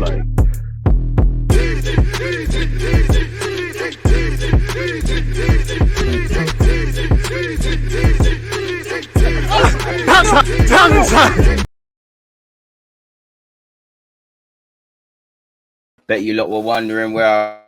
like. Bet you lot were wondering where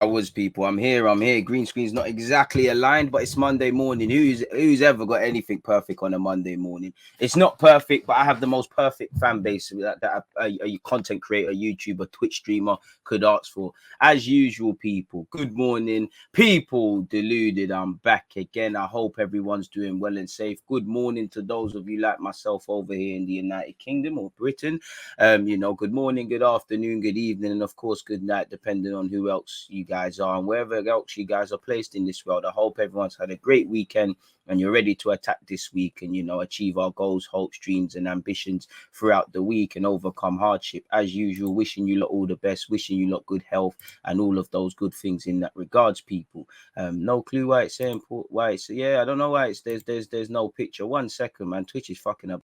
I was, people. I'm here. Green screen's not exactly aligned, but it's Monday morning. Who's ever got anything perfect on a Monday morning? It's not perfect, but I have the most perfect fan base that a content creator, YouTuber, Twitch streamer could ask for. As usual, people. Good morning, people. Deluded. I'm back again. I hope everyone's doing well and safe. Good morning to those of you like myself over here in the United Kingdom or Britain. Good morning, good afternoon, good evening, and of course, good night, depending on who else you guys are and wherever else you guys are placed in this world. I hope everyone's had a great weekend and you're ready to attack this week and, achieve our goals, hopes, dreams, and ambitions throughout the week and overcome hardship. As usual, wishing you lot all the best, wishing you lot good health and all of those good things in that regards, people. No clue why it's saying I don't know why it's there's no picture. 1 second, man. Twitch is fucking up.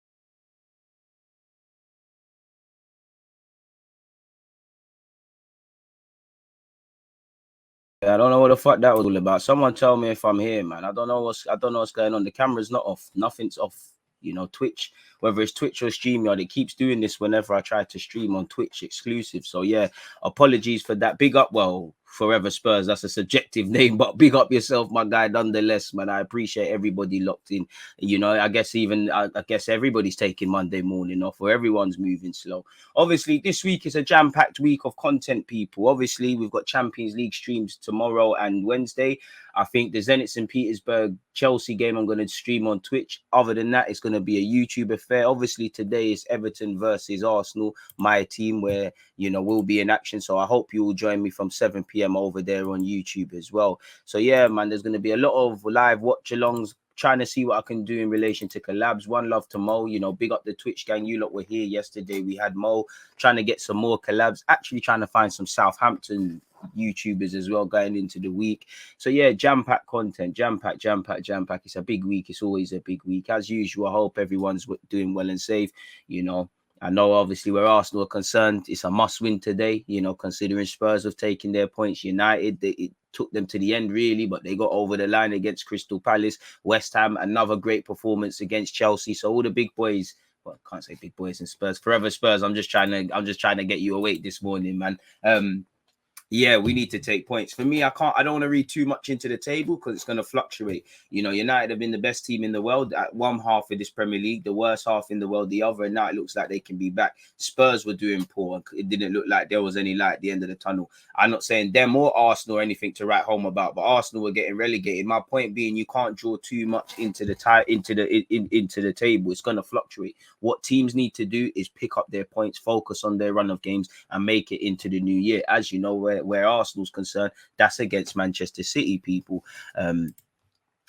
I don't know what the fuck that was all about. Someone tell me if I'm here, man. I don't know what's going on. The camera's not off. Nothing's off. Twitch, whether it's Twitch or StreamYard, it keeps doing this whenever I try to stream on Twitch exclusive. So yeah, apologies for that. Big up, Forever Spurs, that's a subjective name, but big up yourself, my guy, nonetheless, man. I appreciate everybody locked in. I guess everybody's taking Monday morning off, or everyone's moving slow. Obviously, this week is a jam-packed week of content, people. Obviously, we've got Champions League streams tomorrow and Wednesday. I think the Zenit St. Petersburg Chelsea game I'm going to stream on Twitch. Other than that, it's going to be a YouTube affair. Obviously, today is Everton versus Arsenal, my team, where, we'll be in action. So I hope you will join me from 7 p.m. over there on YouTube as well. So yeah, man, there's going to be a lot of live watch-alongs, trying to see what I can do in relation to collabs. One love to Mo, big up the Twitch gang. You lot were here yesterday. We had Mo trying to get some more collabs, actually trying to find some Southampton YouTubers as well going into the week. So yeah, jam-packed content, jam-packed. It's a big week. It's always a big week. As usual, I hope everyone's doing well and safe. I know obviously where Arsenal are concerned, it's a must-win today, considering Spurs have taken their points. United, it took them to the end really, but they got over the line against Crystal Palace. West Ham, another great performance against Chelsea. So all the big boys, well, I can't say big boys and Spurs, Forever Spurs. I'm just trying to get you awake this morning, man. Yeah, we need to take points. For me, I don't want to read too much into the table because it's going to fluctuate. United have been the best team in the world at one half of this Premier League, the worst half in the world the other, and now it looks like they can be back. Spurs were doing poor. It didn't look like there was any light at the end of the tunnel. I'm not saying them or Arsenal or anything to write home about, but Arsenal were getting relegated. My point being, you can't draw too much into the table. It's going to fluctuate. What teams need to do is pick up their points, focus on their run of games, and make it into the new year. As you know, where Arsenal's concerned, that's against Manchester City, people.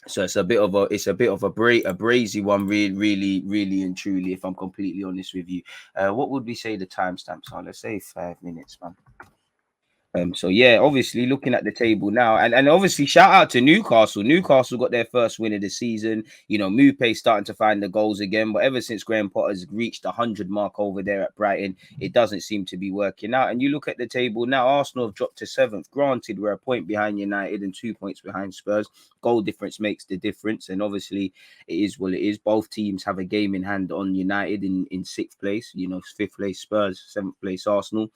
So it's a bit of a brazy one, really and truly, if I'm completely honest with you. What would we say the timestamps are? Let's say 5 minutes, man. So yeah, obviously looking at the table now, and obviously shout out to Newcastle. Newcastle got their first win of the season. Mupé starting to find the goals again, but ever since Graham Potter's reached the 100 mark over there at Brighton, it doesn't seem to be working out. And you look at the table now, Arsenal have dropped to 7th. Granted, we're a point behind United and 2 points behind Spurs. Goal difference makes the difference, and obviously it is what it is. Both teams have a game in hand on United in 6th place. 5th place Spurs, 7th place Arsenal.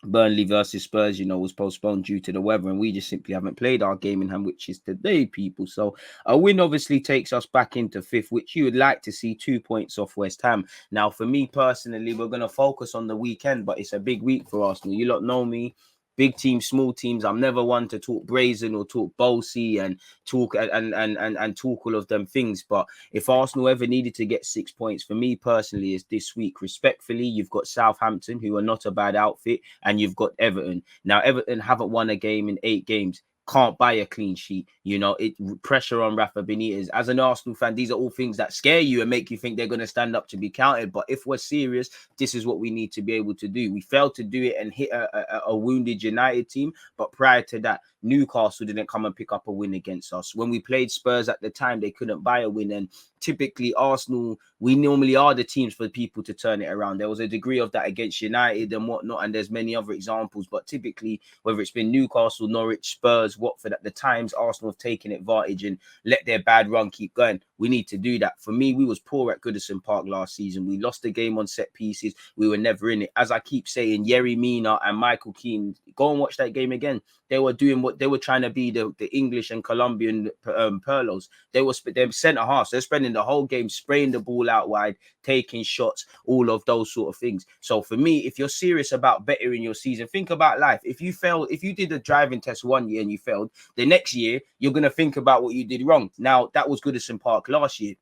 Burnley versus Spurs, was postponed due to the weather, and we just simply haven't played our game in hand, which is today, people. So a win obviously takes us back into 5th, which you would like to see, 2 points off West Ham. Now, for me personally, we're going to focus on the weekend, but it's a big week for Arsenal. You lot know me. Big teams, small teams. I'm never one to talk brazen or talk bossy and talk and talk all of them things. But if Arsenal ever needed to get 6 points, for me personally, is this week. Respectfully, you've got Southampton, who are not a bad outfit, and you've got Everton. Now, Everton haven't won a game in 8 games. Can't buy a clean sheet. Pressure on Rafa Benitez. As an Arsenal fan, these are all things that scare you and make you think they're going to stand up to be counted. But if we're serious, this is what we need to be able to do. We failed to do it and hit a wounded United team. But prior to that, Newcastle didn't come and pick up a win against us. When we played Spurs at the time, they couldn't buy a win. And typically Arsenal we normally are the teams for people to turn it around. There was a degree of that against United and whatnot, and there's many other examples. But typically, whether it's been Newcastle, Norwich, Spurs, Watford, at the times Arsenal have taken advantage and let their bad run keep going. We need to do that. For me, we was poor at Goodison Park last season. We lost the game on set pieces. We were never in it. As I keep saying, Yerry Mina and Michael Keane, go and watch that game again. They were doing what they were trying to be, the English and Colombian Perlos. They're centre halves. They're spending the whole game spraying the ball out wide, taking shots, all of those sort of things. So for me, if you're serious about bettering your season, think about life. If you did a driving test one year and you failed, the next year you're gonna think about what you did wrong. Now that was Goodison Park last year.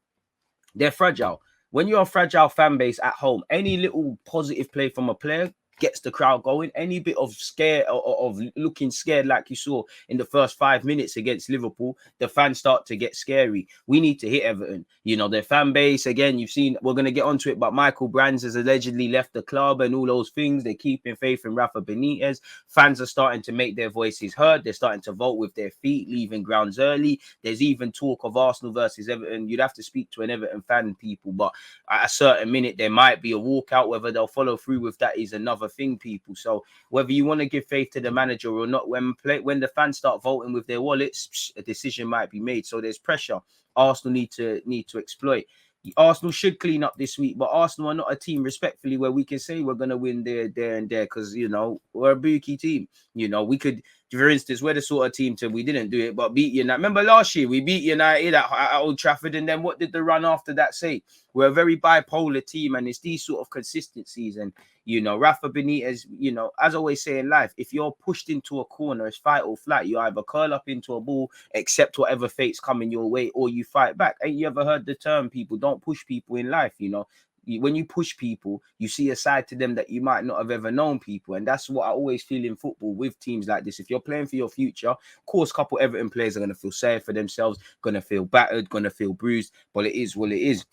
They're fragile. When you're a fragile fan base at home, any little positive play from a player gets the crowd going. Any bit of scare of looking scared, like you saw in the first 5 minutes against Liverpool, the fans start to get scary. We need to hit Everton. You know, their fan base, again, you've seen, we're going to get onto it, but Marcel Brands has allegedly left the club and all those things. They're keeping faith in Rafa Benitez. Fans are starting to make their voices heard. They're starting to vote with their feet, leaving grounds early. There's even talk of Arsenal versus Everton. You'd have to speak to an Everton fan, people, but at a certain minute, there might be a walkout. Whether they'll follow through with that is another thing, people. So whether you want to give faith to the manager or not, when the fans start voting with their wallets, a decision might be made. So there's pressure. Arsenal need to exploit. Arsenal should clean up this week, but Arsenal are not a team, respectfully, where we can say we're going to win there, and there, because, you know, we're a bookie team. You know, we could, for instance, we're the sort of team we didn't do it, but beat United. Remember last year, we beat United at Old Trafford, and then what did the run after that say? We're a very bipolar team, and it's these sort of consistencies. And, you know, Rafa Benitez, you know, as I always say in life, if you're pushed into a corner, it's fight or flight. You either curl up into a ball, accept whatever fate's coming your way, or you fight back. Ain't you ever heard the term, people don't push people in life? You know, when you push people, you see a side to them that you might not have ever known, people. And that's what I always feel in football with teams like this. If you're playing for your future, of course, a couple Everton players are going to feel sorry for themselves, going to feel battered, going to feel bruised, but it is what it is.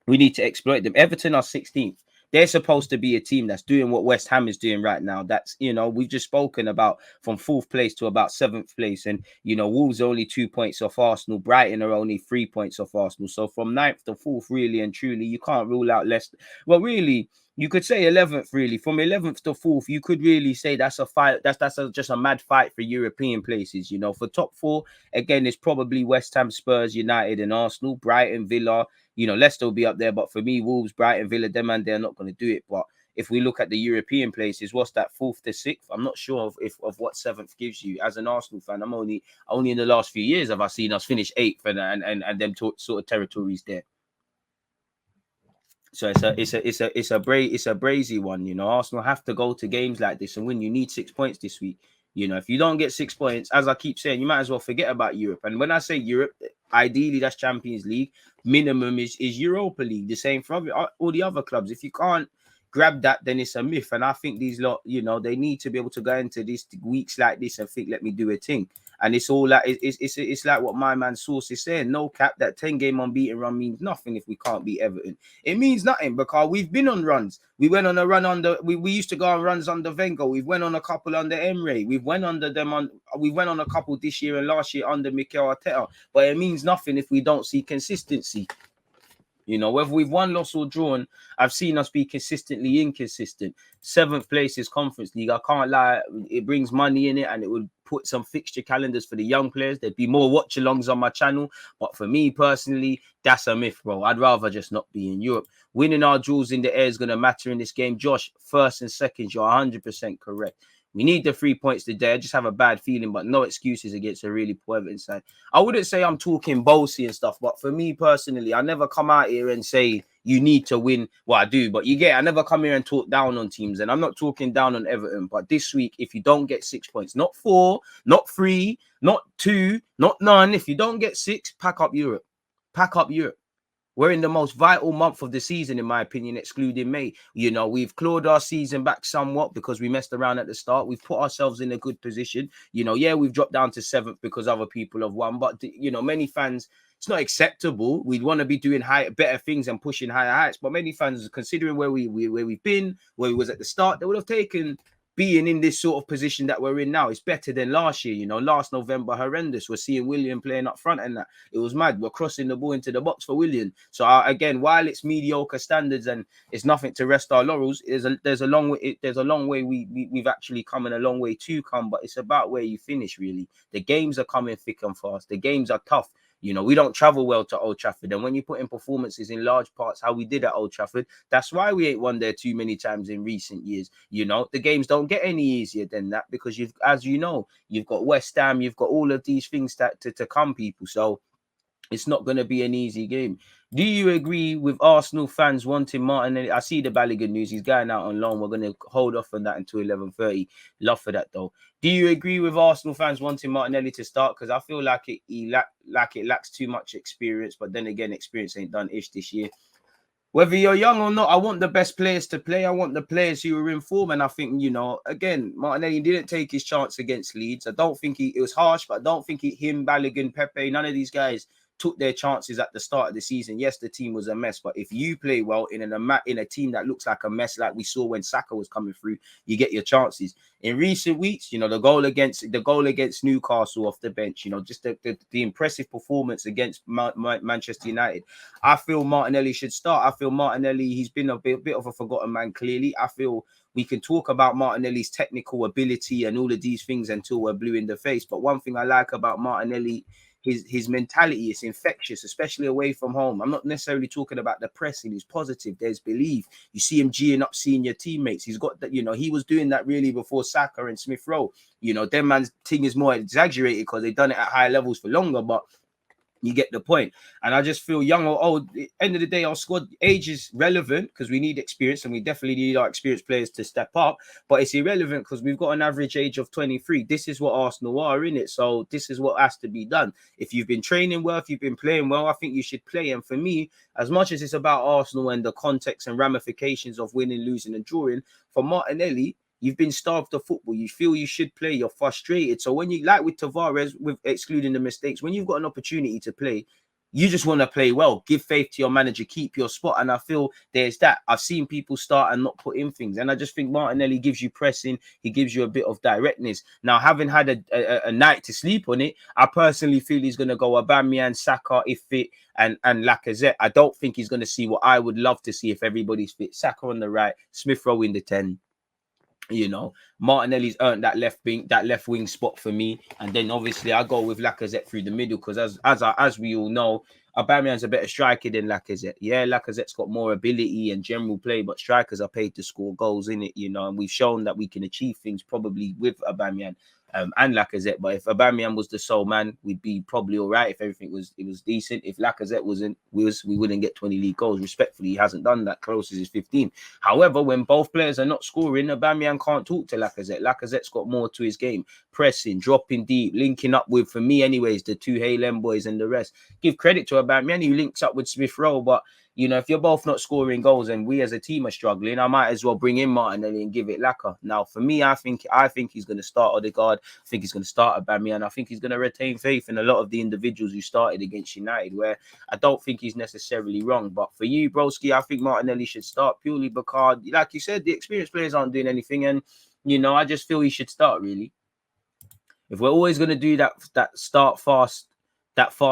We need to exploit them. Everton are 16th. They're supposed to be a team that's doing what West Ham is doing right now. That's, you know, we've just spoken about from 4th place to about 7th place. And, you know, Wolves are only 2 points off Arsenal. Brighton are only 3 points off Arsenal. So from 9th to 4th, really and truly, you can't rule out Leicester. Well, really, you could say 11th, really. From 11th to 4th, you could really say that's a fight. Just a mad fight for European places. You know, for top 4, again, it's probably West Ham, Spurs, United, and Arsenal. Brighton, Villa. You know, Leicester will be up there, but for me, Wolves, Brighton, Villa, them, and they're not going to do it. But if we look at the European places, what's that, 4th to 6th? I'm not sure of what 7th gives you. As an Arsenal fan, I'm only in the last few years have I seen us finish 8th and them sort of territories there. So it's a brazy one. You know, Arsenal have to go to games like this and win. You need 6 points this week. You know, if you don't get 6 points, as I keep saying, you might as well forget about Europe. And when I say Europe, ideally that's Champions League. Minimum is Europa League. The same for all the other clubs. If you can't grab that, then it's a myth. And I think these lot, you know, they need to be able to go into these weeks like this and think, let me do a thing. And it's all like it's like what my man Source is saying. No cap, that 10-game unbeaten run means nothing if we can't beat Everton. It means nothing because we've been on runs. We went on a run under. We used to go on runs under Wenger. We went on a couple under Emre. We went on a couple this year and last year under Mikel Arteta. But it means nothing if we don't see consistency. You know, whether we've won, lost, or drawn, I've seen us be consistently inconsistent. 7th place is Conference League. I can't lie, it brings money in it, and it would put some fixture calendars for the young players. There'd be more watch-alongs on my channel. But for me personally, that's a myth, bro. I'd rather just not be in Europe. Winning our duels in the air is going to matter in this game. Josh, 1st and 2nd, you're 100% correct. We need the 3 points today. I just have a bad feeling, but no excuses against a really poor Everton side. I wouldn't say I'm talking bossy and stuff, but for me personally, I never come out here and say you need to win. Well, I do, but I never come here and talk down on teams. And I'm not talking down on Everton, but this week, if you don't get 6 points, not 4, not 3, not 2, not none, if you don't get 6, pack up Europe. Pack up Europe. We're in the most vital month of the season, in my opinion, excluding May. You know, we've clawed our season back somewhat because we messed around at the start. We've put ourselves in a good position. You know, yeah, we've dropped down to 7th because other people have won. But, you know, many fans, it's not acceptable. We'd want to be doing better things and pushing higher heights. But many fans, considering where we've been, where we was at the start, they would have taken being in this sort of position that we're in now, it's better than last year. You know, last November, horrendous. We're seeing Willian playing up front and that. It was mad. We're crossing the ball into the box for Willian. So again, while it's mediocre standards and it's nothing to rest our laurels, there's a long way we've actually come, and a long way to come. But it's about where you finish, really. The games are coming thick and fast. The games are tough. You know, we don't travel well to Old Trafford. And when you put in performances in large parts how we did at Old Trafford, that's why we ain't won there too many times in recent years. You know, the games don't get any easier than that because as you know, you've got West Ham, you've got all of these things to come, people. So it's not going to be an easy game. Do you agree with Arsenal fans wanting Martinelli? I see the Balogun news. He's going out on loan. We're going to hold off on that until 11:30. Love for that, though. Do you agree with Arsenal fans wanting Martinelli to start? Because I feel like it lacks too much experience. But then again, experience ain't done ish this year. Whether you're young or not, I want the best players to play. I want the players who are in form. And I think, you know, again, Martinelli didn't take his chance against Leeds. I don't think it was harsh, but I don't think him, Balogun, Pepe, none of these guys took their chances at the start of the season. Yes, the team was a mess, but if you play well in a team that looks like a mess, like we saw when Saka was coming through, you get your chances. In recent weeks, you know, the goal against Newcastle off the bench, you know, just the impressive performance against Manchester United. I feel Martinelli should start. I feel Martinelli, he's been a bit of a forgotten man, clearly. I feel we can talk about Martinelli's technical ability and all of these things until we're blue in the face. But one thing I like about Martinelli, his mentality is infectious, especially away from home. I'm not necessarily talking about the pressing. He's positive. There's belief. You see him geeing up senior teammates. He's got that, you know, he was doing that really before Saka and Smith Rowe. You know, them man's thing is more exaggerated because they've done it at higher levels for longer, but you get the point. And I just feel young or old, end of the day, our squad age is relevant because we need experience and we definitely need our experienced players to step up. But it's irrelevant because we've got an average age of 23. This is what Arsenal are, in it. So this is what has to be done. If you've been training well, if you've been playing well, I think you should play. And for me, as much as it's about Arsenal and the context and ramifications of winning, losing and drawing, for Martinelli, you've been starved of football. You feel you should play. You're frustrated. So when you, like with Tavares, with excluding the mistakes, when you've got an opportunity to play, you just want to play well. Give faith to your manager. Keep your spot. And I feel there's that. I've seen people start and not put in things. And I just think Martinelli gives you pressing. He gives you a bit of directness. Now, having had a night to sleep on it, I personally feel he's going to go Aubameyang, Saka if fit, and Lacazette. I don't think he's going to see what I would love to see if everybody's fit. Saka on the right, Smith Rowe in the 10. You know, Martinelli's earned that left wing spot for me, and then obviously I go with Lacazette through the middle because as we all know, Aubameyang's a better striker than Lacazette. Yeah, Lacazette's got more ability and general play, but strikers are paid to score goals, in it, you know, and we've shown that we can achieve things probably with Aubameyang. And Lacazette, but if Aubameyang was the sole man, we'd be probably all right if everything was decent. If Lacazette we wouldn't get 20 league goals. Respectfully, he hasn't done that. Closest is 15. However, when both players are not scoring, Aubameyang can't talk to Lacazette. Lacazette's got more to his game: pressing, dropping deep, linking up with, for me anyways, the two Haaland boys and the rest. Give credit to Aubameyang, who links up with Smith Rowe, but you know, if you're both not scoring goals and we as a team are struggling, I might as well bring in Martinelli and give it Lacazette. Now, for me, I think he's going to start Odegaard. I think he's going to start Aubameyang. I think he's going to retain faith in a lot of the individuals who started against United, where I don't think he's necessarily wrong. But for you, broski, I think Martinelli should start purely because, like you said, the experienced players aren't doing anything. And, you know, I just feel he should start, really. If we're always going to do that fast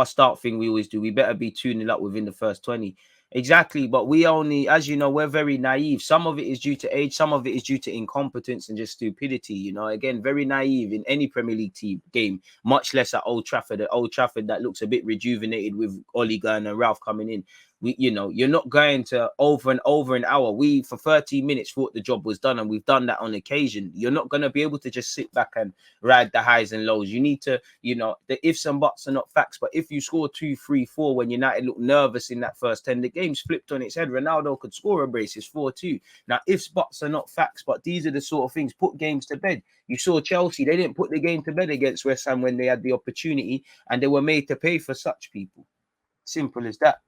start thing we always do, we better be 2-0 up within the first 20. Exactly, but we only, as you know, we're very naive. Some of it is due to age, some of it is due to incompetence and just stupidity. You know, again, very naive in any Premier League game, much less at Old Trafford. At Old Trafford, that looks a bit rejuvenated with Oli going and Ralph coming in. You know, you're not going to over an hour. We, for 30 minutes, thought the job was done, and we've done that on occasion. You're not going to be able to just sit back and ride the highs and lows. You need to, you know, the ifs and buts are not facts. But if you score 2, 3, 4 when United looked nervous in that first 10, the game's flipped on its head. Ronaldo could score a brace. It's 4-2. Now, ifs, buts are not facts, but these are the sort of things. Put games to bed. You saw Chelsea. They didn't put the game to bed against West Ham when they had the opportunity, and they were made to pay for such people. Simple as that.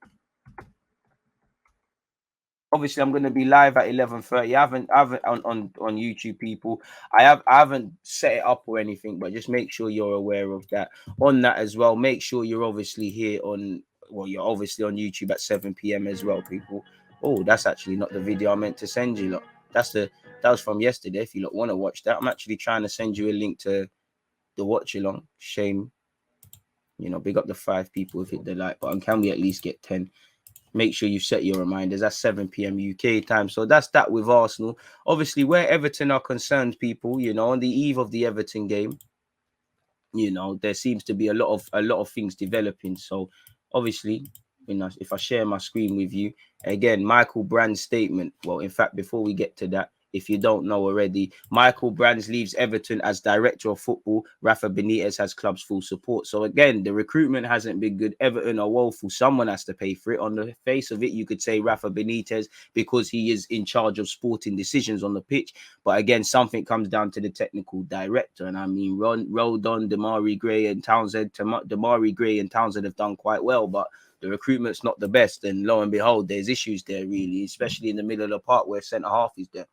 Obviously, I'm going to be live at 11:30. I haven't on YouTube, people. I haven't set it up or anything, but just make sure you're aware of that. On that as well, make sure you're obviously here you're obviously on YouTube at 7 p.m. as well, people. Oh, that's actually not the video I meant to send you. Look, that's the That was from yesterday. If you want to watch that, I'm actually trying to send you a link to the watch along. Shame, big up the 5 people who've hit the like button. Can we at least get 10? Make sure you set your reminders. That's 7 p.m. UK time. So that's that with Arsenal. Obviously, where Everton are concerned, people, on the eve of the Everton game, there seems to be a lot of things developing. So obviously, if I share my screen with you again, Michael Brands' statement. Well, in fact, before we get to that, if you don't know already, Michael Brands leaves Everton as director of football. Rafa Benitez has club's full support. So again, the recruitment hasn't been good. Everton are woeful. Someone has to pay for it. On the face of it, you could say Rafa Benitez because he is in charge of sporting decisions on the pitch. But again, something comes down to the technical director. And I mean, Rodon, Damari Gray and Townsend. Damari Gray and Townsend have done quite well, but the recruitment's not the best. And lo and behold, there's issues there, really, especially in the middle of the park where centre half is there.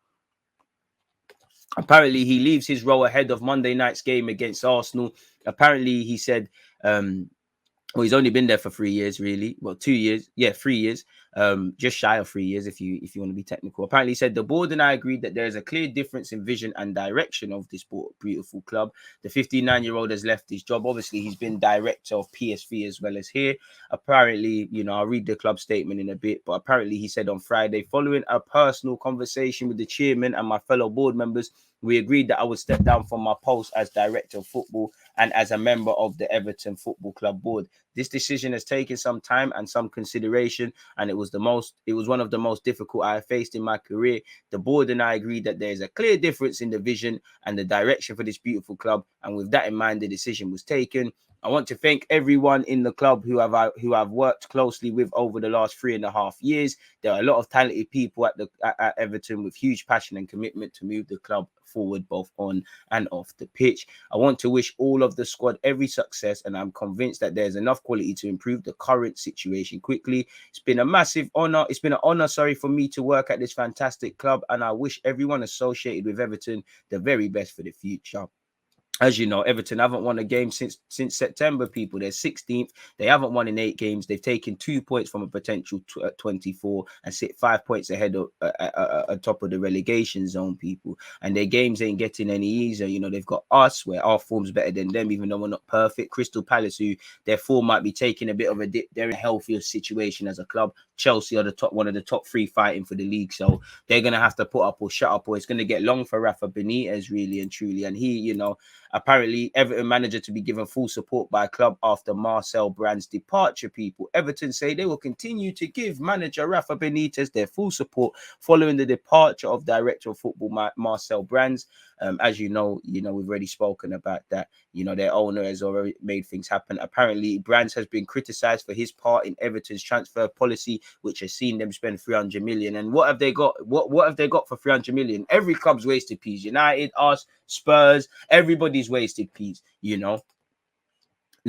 Apparently, he leaves his role ahead of Monday night's game against Arsenal. Apparently, he said, well, he's only been there for 3 years, really. Well, 2 years. Yeah, 3 years. Just shy of 3 years, if you want to be technical. Apparently, he said the board and I agreed that there is a clear difference in vision and direction of this beautiful club. The 59-year-old has left his job. Obviously, he's been director of PSV as well as here. Apparently, I'll read the club statement in a bit, but apparently he said on Friday, following a personal conversation with the chairman and my fellow board members, we agreed that I would step down from my post as director of football and as a member of the Everton Football Club board. This decision has taken some time and some consideration, and it was one of the most difficult I have faced in my career. The board and I agreed that there is a clear difference in the vision and the direction for this beautiful club, and with that in mind, the decision was taken. I want to thank everyone in the club who I've worked closely with over the last 3.5 years. There are a lot of talented people at Everton with huge passion and commitment to move the club forward, both on and off the pitch. I want to wish all of the squad every success, and I'm convinced that there's enough quality to improve the current situation quickly. It's been a massive honor. It's been an honor, for me to work at this fantastic club, and I wish everyone associated with Everton the very best for the future. As you know, Everton haven't won a game since September, people. They're 16th. They haven't won in 8 games. They've taken 2 points from a potential 24 and sit 5 points ahead of top of the relegation zone, people. And their games ain't getting any easier. They've got us, where our form's better than them, even though we're not perfect. Crystal Palace, who their form might be taking a bit of a dip. They're in a healthier situation as a club. Chelsea are one of the top 3 fighting for the league. So they're going to have to put up or shut up, or it's going to get long for Rafa Benitez, really and truly. And he, apparently, Everton manager to be given full support by club after Marcel Brands' departure, people. Everton say they will continue to give manager Rafa Benitez their full support following the departure of director of football Marcel Brands. As you know, we've already spoken about that. Their owner has already made things happen. Apparently, Brands has been criticised for his part in Everton's transfer policy, which has seen them spend 300 million. And what have they got? What have they got for 300 million? Every club's wasted peas. United, us, Spurs, everybody's wasted peas.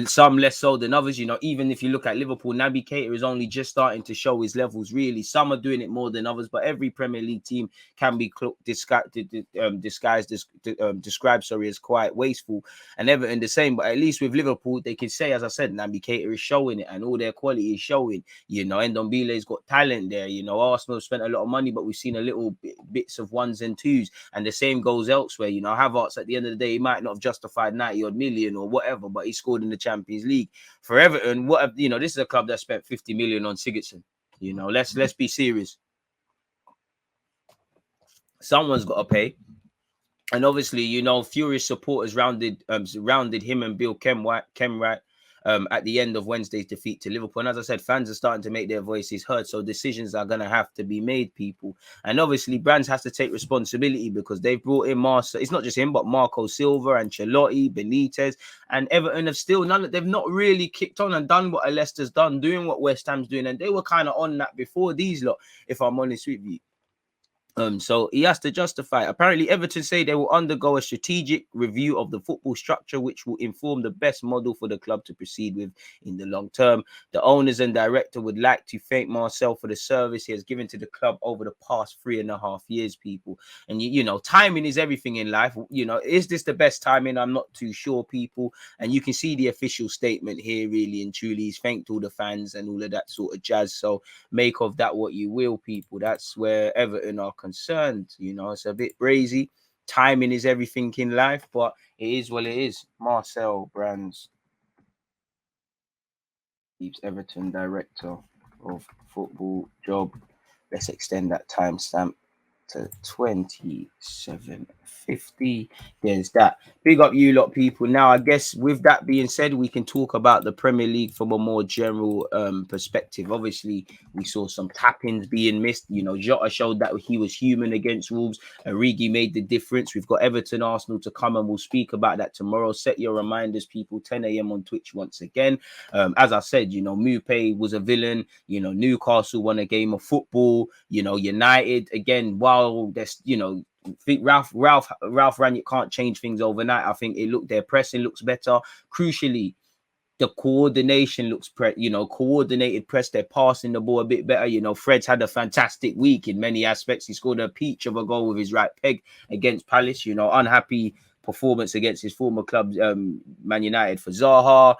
Some less so than others. Even if you look at Liverpool, Naby Keita is only just starting to show his levels, really. Some are doing it more than others, but every Premier League team can be described as quite wasteful, and Everton the same. But at least with Liverpool, they can say, as I said, Naby Keita is showing it, and all their quality is showing. Ndombile's got talent there. Arsenal spent a lot of money, but we've seen a little bits of ones and twos, and the same goes elsewhere. Havertz, at the end of the day, he might not have justified 90-odd million or whatever, but he scored in the Champions League. For Everton, this is a club that spent 50 million on Sigurdsson. Let's be serious. Someone's got to pay. And obviously, furious supporters rounded him and Bill Kenwright at the end of Wednesday's defeat to Liverpool. And as I said, fans are starting to make their voices heard. So decisions are going to have to be made, people. And obviously, Brands has to take responsibility because they've brought in Marcel. It's not just him, but Marco Silva, Ancelotti, Benitez, and Everton have still they've not really kicked on and done what Leicester's done, doing what West Ham's doing. And they were kind of on that before these lot, if I'm honest with you. So he has to justify it. Apparently, Everton say they will undergo a strategic review of the football structure, which will inform the best model for the club to proceed with in the long term. The owners and director would like to thank Marcel for the service he has given to the club over the past 3.5 years, people. And, timing is everything in life. Is this the best timing? I'm not too sure, people. And you can see the official statement here, really and truly. He's thanked all the fans and all of that sort of jazz. So make of that what you will, people. That's where Everton are concerned. You know, it's a bit brazy. Timing is everything in life, but it is what it is. Marcel Brands keeps Everton director of football job. Let's extend that timestamp to 27:50. There's that. Big up you lot, people. Now, I guess with that being said, we can talk about the Premier League from a more general perspective. Obviously, we saw some tap-ins being missed. You know, Jota showed that he was human against Wolves. Origi made the difference. We've got Everton, Arsenal to come, and we'll speak about that tomorrow. Set your reminders, people. 10 a.m. on Twitch once again. As I said, you know, Mupé was a villain. You know, Newcastle won a game of football. You know, United again. While there's, you know, I think Ralph Rangnick can't change things overnight. I think their pressing looks better. Crucially, the coordination looks coordinated press. They're passing the ball a bit better. You know, Fred's had a fantastic week in many aspects. He scored a peach of a goal with his right peg against Palace. You know, unhappy performance against his former club, Man United, for Zaha.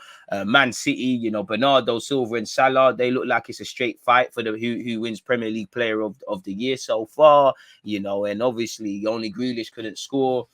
Man City, you know, Bernardo Silva and Salah, they look like it's a straight fight for the who wins Premier League Player of the Year so far. You know, and obviously only Grealish couldn't score.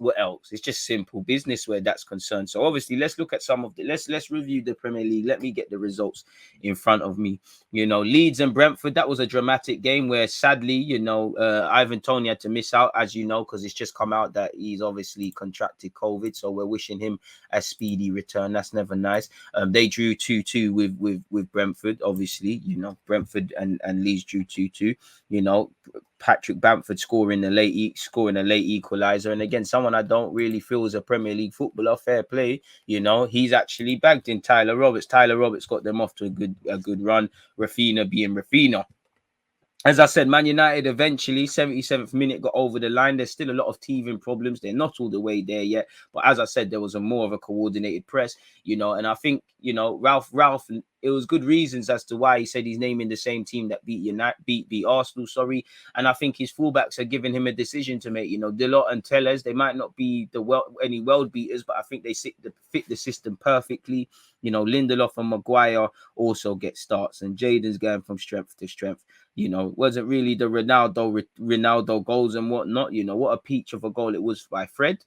What else? It's just simple business where that's concerned. So obviously, let's look at some of the let's review the Premier League. Let me get the results in front of me. You know, Leeds and Brentford, that was a dramatic game where sadly, you know, Ivan Toney had to miss out, as you know, because it's just come out that he's obviously contracted COVID. So we're wishing him a speedy return. That's never nice. They drew 2-2 with Brentford. Obviously, you know, Brentford and Leeds drew 2-2. You know, Patrick Bamford scoring a late equalizer, and again, someone I don't really feel is a Premier League footballer. Fair play, you know, he's actually bagged in Tyler Roberts. Tyler Roberts got them off to a good run. Rafinha being Rafinha. As I said, Man United eventually, 77th minute, got over the line. There's still a lot of teething problems. They're not all the way there yet. But as I said, there was a more of a coordinated press, you know, and I think, you know, Ralph, it was good reasons as to why he said he's naming the same team that beat Arsenal, sorry. And I think his fullbacks are giving him a decision to make. You know, Delort and Tellez, they might not be any world beaters, but I think they fit the system perfectly. You know, Lindelof and Maguire also get starts, and Jaden's going from strength to strength. You know, wasn't really the Ronaldo goals and whatnot. You know, what a peach of a goal it was by Fred.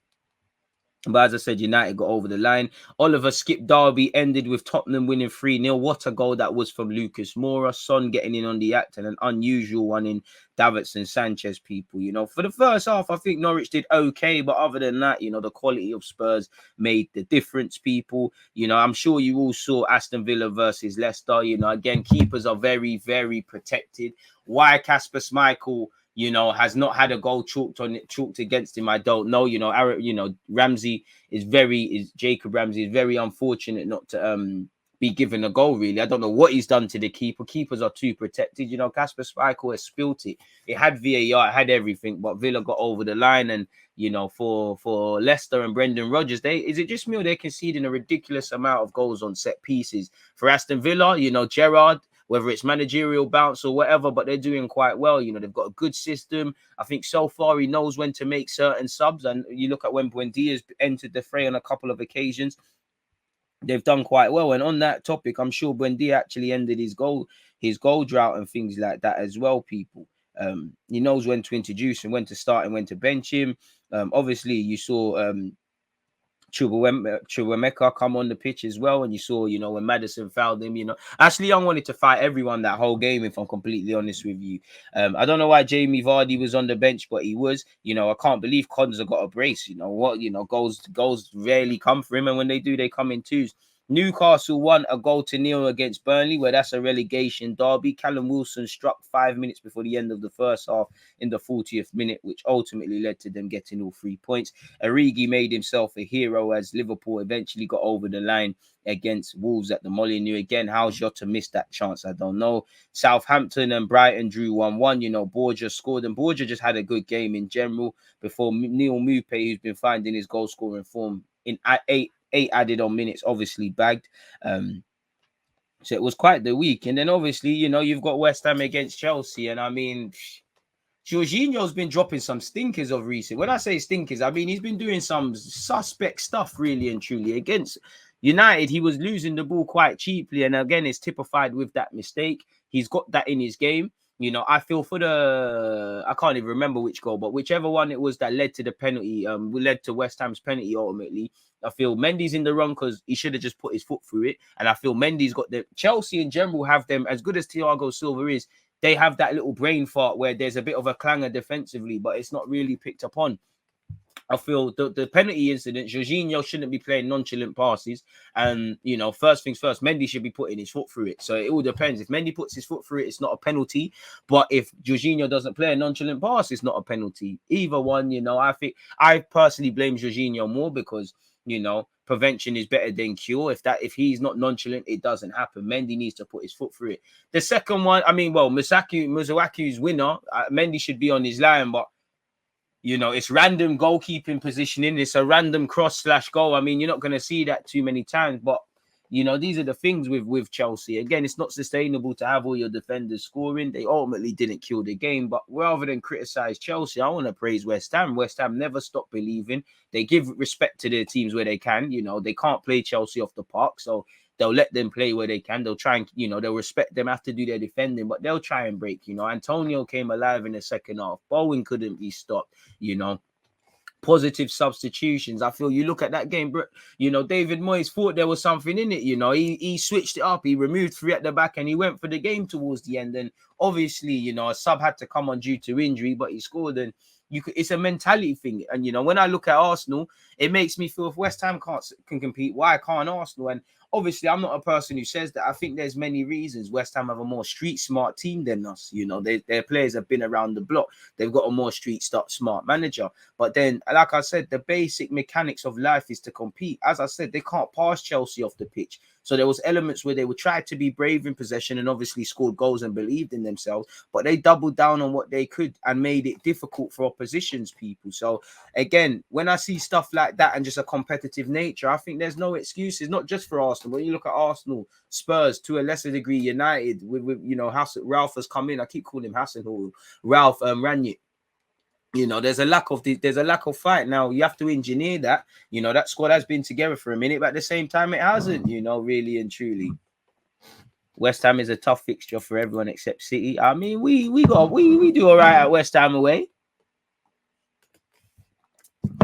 But as I said, United got over the line. Oliver Skip Derby ended with Tottenham winning 3-0. What a goal that was from Lucas Moura. Son getting in on the act, and an unusual one in Davidson Sanchez, people. You know, for the first half, I think Norwich did okay. But other than that, you know, the quality of Spurs made the difference, people. You know, I'm sure you all saw Aston Villa versus Leicester. You know, again, keepers are very, very protected. Why Kasper Schmeichel, you know, has not had a goal chalked against him, I don't know. You know, Jacob Ramsey is very unfortunate not to be given a goal, really. I don't know what he's done to the keeper. Keepers are too protected. You know, Kasper Schmeichel has spilt it. It had VAR, it had everything, but Villa got over the line. And, you know, for Leicester and Brendan Rodgers, is it just me or they're conceding a ridiculous amount of goals on set pieces? For Aston Villa, you know, Gerrard, whether it's managerial bounce or whatever, but they're doing quite well. You know, they've got a good system. I think so far he knows when to make certain subs. And you look at when Buendia's entered the fray on a couple of occasions, they've done quite well. And on that topic, I'm sure Buendia actually ended his goal drought and things like that as well, people. He knows when to introduce and when to start and when to bench him. Obviously, you saw Chukwuemeka come on the pitch as well, and you saw, you know, when Maddison fouled him, you know, Ashley Young wanted to fight everyone that whole game, if I'm completely honest with you. I don't know why Jamie Vardy was on the bench, but he was. You know, I can't believe Konza got a brace. You know what? You know, goals rarely come for him, and when they do, they come in twos. Newcastle won a 0-0 against Burnley, where that's a relegation derby. Callum Wilson struck 5 minutes before the end of the first half in the 40th minute, which ultimately led to them getting all 3 points. Origi made himself a hero as Liverpool eventually got over the line against Wolves at the Molineux. Again, how Jota missed that chance, I don't know. Southampton and Brighton drew 1-1. You know, Borja scored, and Borja just had a good game in general before Neil Mupé, who's been finding his goal scoring form in eight added on minutes, obviously bagged. So it was quite the week. And then obviously, you know, you've got West Ham against Chelsea. And I mean, Jorginho's been dropping some stinkers of recent. When I say stinkers, I mean he's been doing some suspect stuff, really and truly. Against United, he was losing the ball quite cheaply. And again, it's typified with that mistake. He's got that in his game. You know, I feel for I can't even remember which goal, but whichever one it was that led to the penalty, led to West Ham's penalty ultimately. I feel Mendy's in the wrong because he should have just put his foot through it. And I feel Mendy's got Chelsea in general have them, as good as Thiago Silva is, they have that little brain fart where there's a bit of a clangor defensively, but it's not really picked up on. I feel the penalty incident, Jorginho shouldn't be playing nonchalant passes. And, you know, first things first, Mendy should be putting his foot through it. So it all depends. If Mendy puts his foot through it, it's not a penalty. But if Jorginho doesn't play a nonchalant pass, it's not a penalty. Either one, you know, I think I personally blame Jorginho more because, you know, prevention is better than cure. If he's not nonchalant, it doesn't happen. Mendy needs to put his foot through it. The second one, I mean, well, Musawaki's winner, Mendy should be on his line, but you know, it's random goalkeeping positioning. It's a random cross/goal. I mean, you're not going to see that too many times. But, you know, these are the things with Chelsea. Again, it's not sustainable to have all your defenders scoring. They ultimately didn't kill the game. But rather than criticize Chelsea, I want to praise West Ham. West Ham never stop believing. They give respect to their teams where they can. You know, they can't play Chelsea off the park. So they'll let them play where they can. They'll try and, you know, they'll respect them, have to do their defending, but they'll try and break. You know, Antonio came alive in the second half. Bowen couldn't be stopped, you know. Positive substitutions. I feel you look at that game, you know, David Moyes thought there was something in it, you know. He switched it up. He removed 3 at the back and he went for the game towards the end. And obviously, you know, a sub had to come on due to injury, but he scored. And it's a mentality thing. And, you know, when I look at Arsenal, it makes me feel if West Ham can compete, why can't Arsenal? And obviously, I'm not a person who says that. I think there's many reasons. West Ham have a more street smart team than us. You know, their players have been around the block. They've got a more street smart manager. But then, like I said, the basic mechanics of life is to compete. As I said, they can't pass Chelsea off the pitch. So there was elements where they would try to be brave in possession and obviously scored goals and believed in themselves, but they doubled down on what they could and made it difficult for opposition's people. So again, when I see stuff like that and just a competitive nature, I think there's no excuses, not just for Arsenal. When you look at Arsenal, Spurs, to a lesser degree, United, with you know, Ralph has come in. I keep calling him Hassan, Ralph Rangnick. You know, there's a lack of fight now. You have to engineer that. You know, that squad has been together for a minute, but at the same time, it hasn't. You know, really and truly, West Ham is a tough fixture for everyone except City. I mean, we do all right at West Ham away.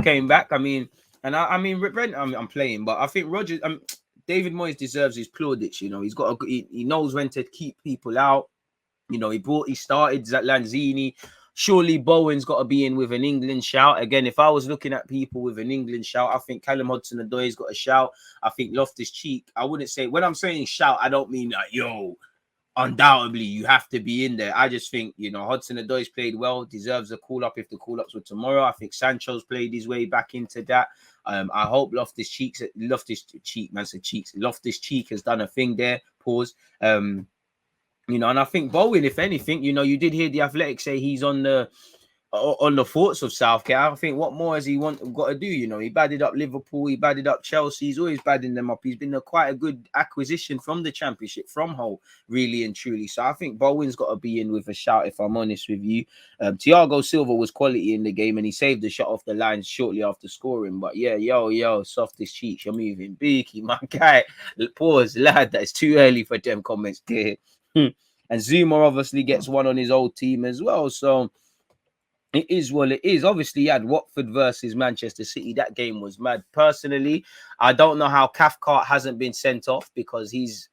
Came back. I mean, and I mean, I'm playing, but I think David Moyes deserves his plaudits. You know, he knows when to keep people out. You know, he started Lanzini. Surely Bowen's got to be in with an England shout. Again, if I was looking at people with an England shout, I think Callum Hudson-Odoi's got a shout. I think Loftus-Cheek. I wouldn't say, when I'm saying shout, I don't mean like, yo, undoubtedly you have to be in there. I just think, you know, Hudson-Odoi's played well, deserves a call-up if the call-ups were tomorrow. I think Sancho's played his way back into that. I hope Loftus-Cheek has done a thing there. Pause. You know, and I think Bowen, if anything, you know, you did hear the Athletic say he's on the thoughts of Southgate. I think what more has he got to do? You know, he badded up Liverpool, he badded up Chelsea. He's always badding them up. He's been quite a good acquisition from the Championship, from Hull, really and truly. So I think Bowen's got to be in with a shout, if I'm honest with you. Thiago Silva was quality in the game and he saved the shot off the line shortly after scoring. But yeah, yo, softest cheeks, you're moving beaky, my guy. Pause, lad, that's too early for them comments there. And Zuma obviously gets one on his old team as well. So it is what it is. Obviously, he had Watford versus Manchester City. That game was mad. Personally, I don't know how Cathcart hasn't been sent off because he's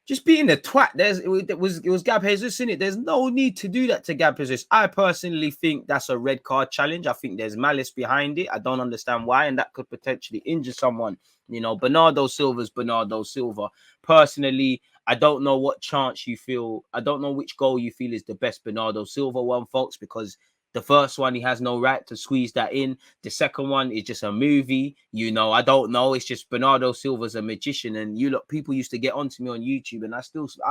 just being a twat. It was Gab Jesus in it. There's no need to do that to Gab Jesus. I personally think that's a red card challenge. I think there's malice behind it. I don't understand why, and that could potentially injure someone. You know, Bernardo Silva's Bernardo Silva. Personally, I don't know what chance you feel. I don't know which goal you feel is the best Bernardo Silva one, folks, because the first one, he has no right to squeeze that in. The second one is just a movie. You know, I don't know. It's just Bernardo Silva's a magician. And people used to get onto me on YouTube, and I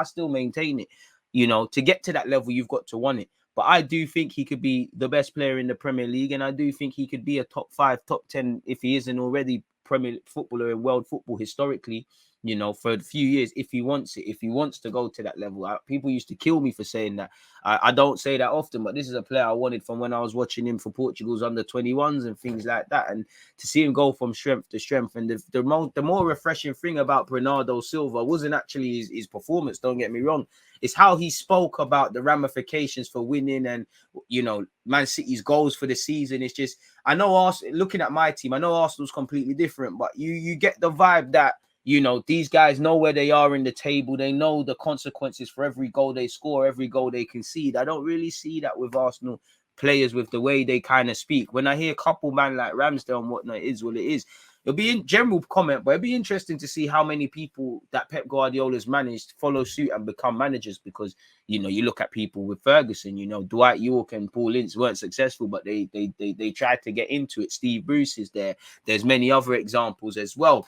still maintain it. You know, to get to that level, you've got to want it. But I do think he could be the best player in the Premier League. And I do think he could be a top 5, top 10, if he isn't already Premier footballer in world football historically. you know, for a few years, if he wants it, if he wants to go to that level. People used to kill me for saying that. I don't say that often, but this is a player I wanted from when I was watching him for Portugal's under-21s and things like that. And to see him go from strength to strength, and the more refreshing thing about Bernardo Silva wasn't actually his performance, don't get me wrong. It's how he spoke about the ramifications for winning and, you know, Man City's goals for the season. It's just, I know Arsenal, looking at my team, I know Arsenal's completely different, but you get the vibe that, you know, these guys know where they are in the table. They know the consequences for every goal they score, every goal they concede. I don't really see that with Arsenal players, with the way they kind of speak. When I hear a couple man like Ramsdale and whatnot, it is what it is. It'll be in general comment, but it'll be interesting to see how many people that Pep Guardiola's managed follow suit and become managers. Because, you know, you look at people with Ferguson, you know, Dwight York and Paul Ince weren't successful, but they tried to get into it. Steve Bruce is there. There's many other examples as well.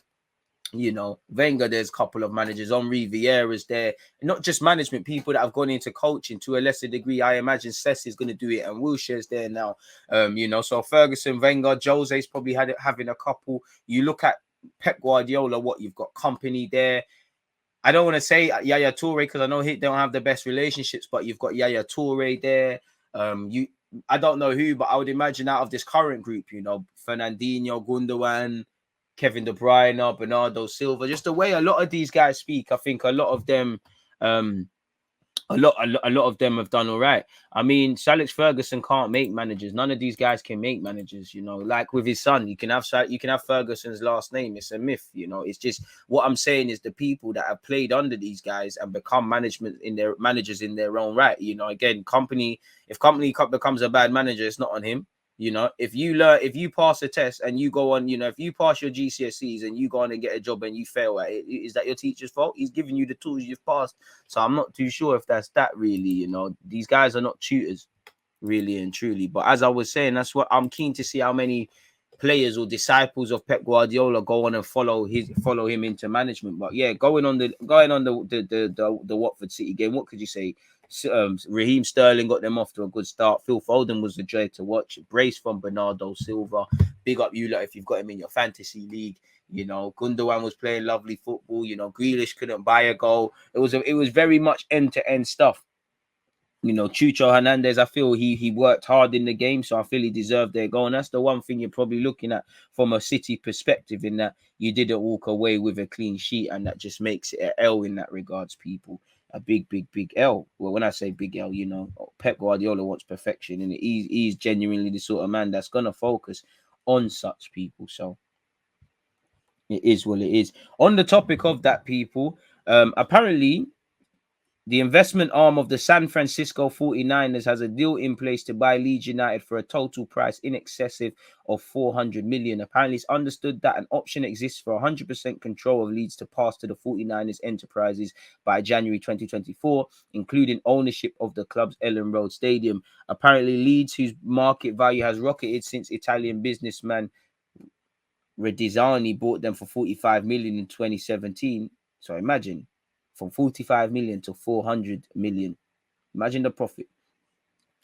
You know, Wenger, there's a couple of managers. Henri Vieira's there. Not just management, people that have gone into coaching to a lesser degree. I imagine Cess is going to do it, and Wilshere's there now. You know, so Ferguson, Wenger, Jose's probably having a couple. You look at Pep Guardiola, what you've got, company there. I don't want to say Yaya Toure because I know he don't have the best relationships, but you've got Yaya Toure there. I don't know who, but I would imagine out of this current group, you know, Fernandinho, Gundogan, Kevin De Bruyne, Bernardo Silva, just the way a lot of these guys speak, I think a lot of them, a lot of them have done all right. I mean, Sir Alex Ferguson can't make managers. None of these guys can make managers. You know, like with his son, you can have Ferguson's last name. It's a myth. You know, it's just what I'm saying is the people that have played under these guys and become managers in their own right. You know, again, if company becomes a bad manager, it's not on him. You know, if you pass a test and you go on, you know, if you pass your GCSEs and you go on and get a job and you fail at it, is that your teacher's fault? He's giving you the tools, you've passed. So I'm not too sure if that's that really, you know. These guys are not tutors, really and truly. But as I was saying, that's what I'm keen to see, how many players or disciples of Pep Guardiola go on and follow him into management. But yeah, going on the Watford City game, what could you say? Raheem Sterling got them off to a good start. Phil Foden was a joy to watch. Brace from Bernardo Silva. Big up you lot if you've got him in your fantasy league. You know, Gundogan was playing lovely football. You know, Grealish couldn't buy a goal. It was very much end-to-end stuff. You know, Chucho Hernandez, I feel he worked hard in the game, so I feel he deserved their goal. And that's the one thing you're probably looking at from a City perspective, in that you didn't walk away with a clean sheet, and that just makes it an L in that regards, people. A big L. Well, when I say big L, you know, Pep Guardiola wants perfection, and he's genuinely the sort of man that's going to focus on such people. So it is what it is. On the topic of that, people, apparently the investment arm of the San Francisco 49ers has a deal in place to buy Leeds United for a total price in excess of 400 million. Apparently, it's understood that an option exists for 100% control of Leeds to pass to the 49ers enterprises by January 2024, including ownership of the club's Ellen Road Stadium. Apparently, Leeds, whose market value has rocketed since Italian businessman Redizzani bought them for 45 million in 2017. So imagine, from 45 million to 400 million. Imagine the profit.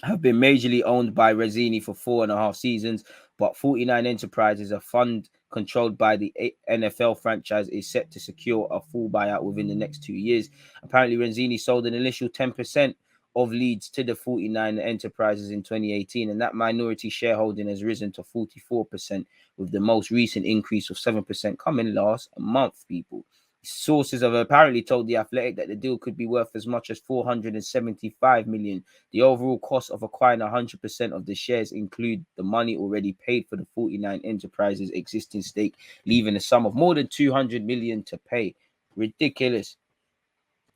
Have been majorly owned by Rezzini for 4.5 seasons, but 49 Enterprises, a fund controlled by the NFL franchise, is set to secure a full buyout within the next 2 years. Apparently, Rezzini sold an initial 10% of Leeds to the 49 Enterprises in 2018, and that minority shareholding has risen to 44%, with the most recent increase of 7% coming last month, people. Sources have apparently told The Athletic that the deal could be worth as much as 475 million. The overall cost of acquiring 100% of the shares include the money already paid for the 49 Enterprises' existing stake, leaving a sum of more than 200 million to pay. Ridiculous.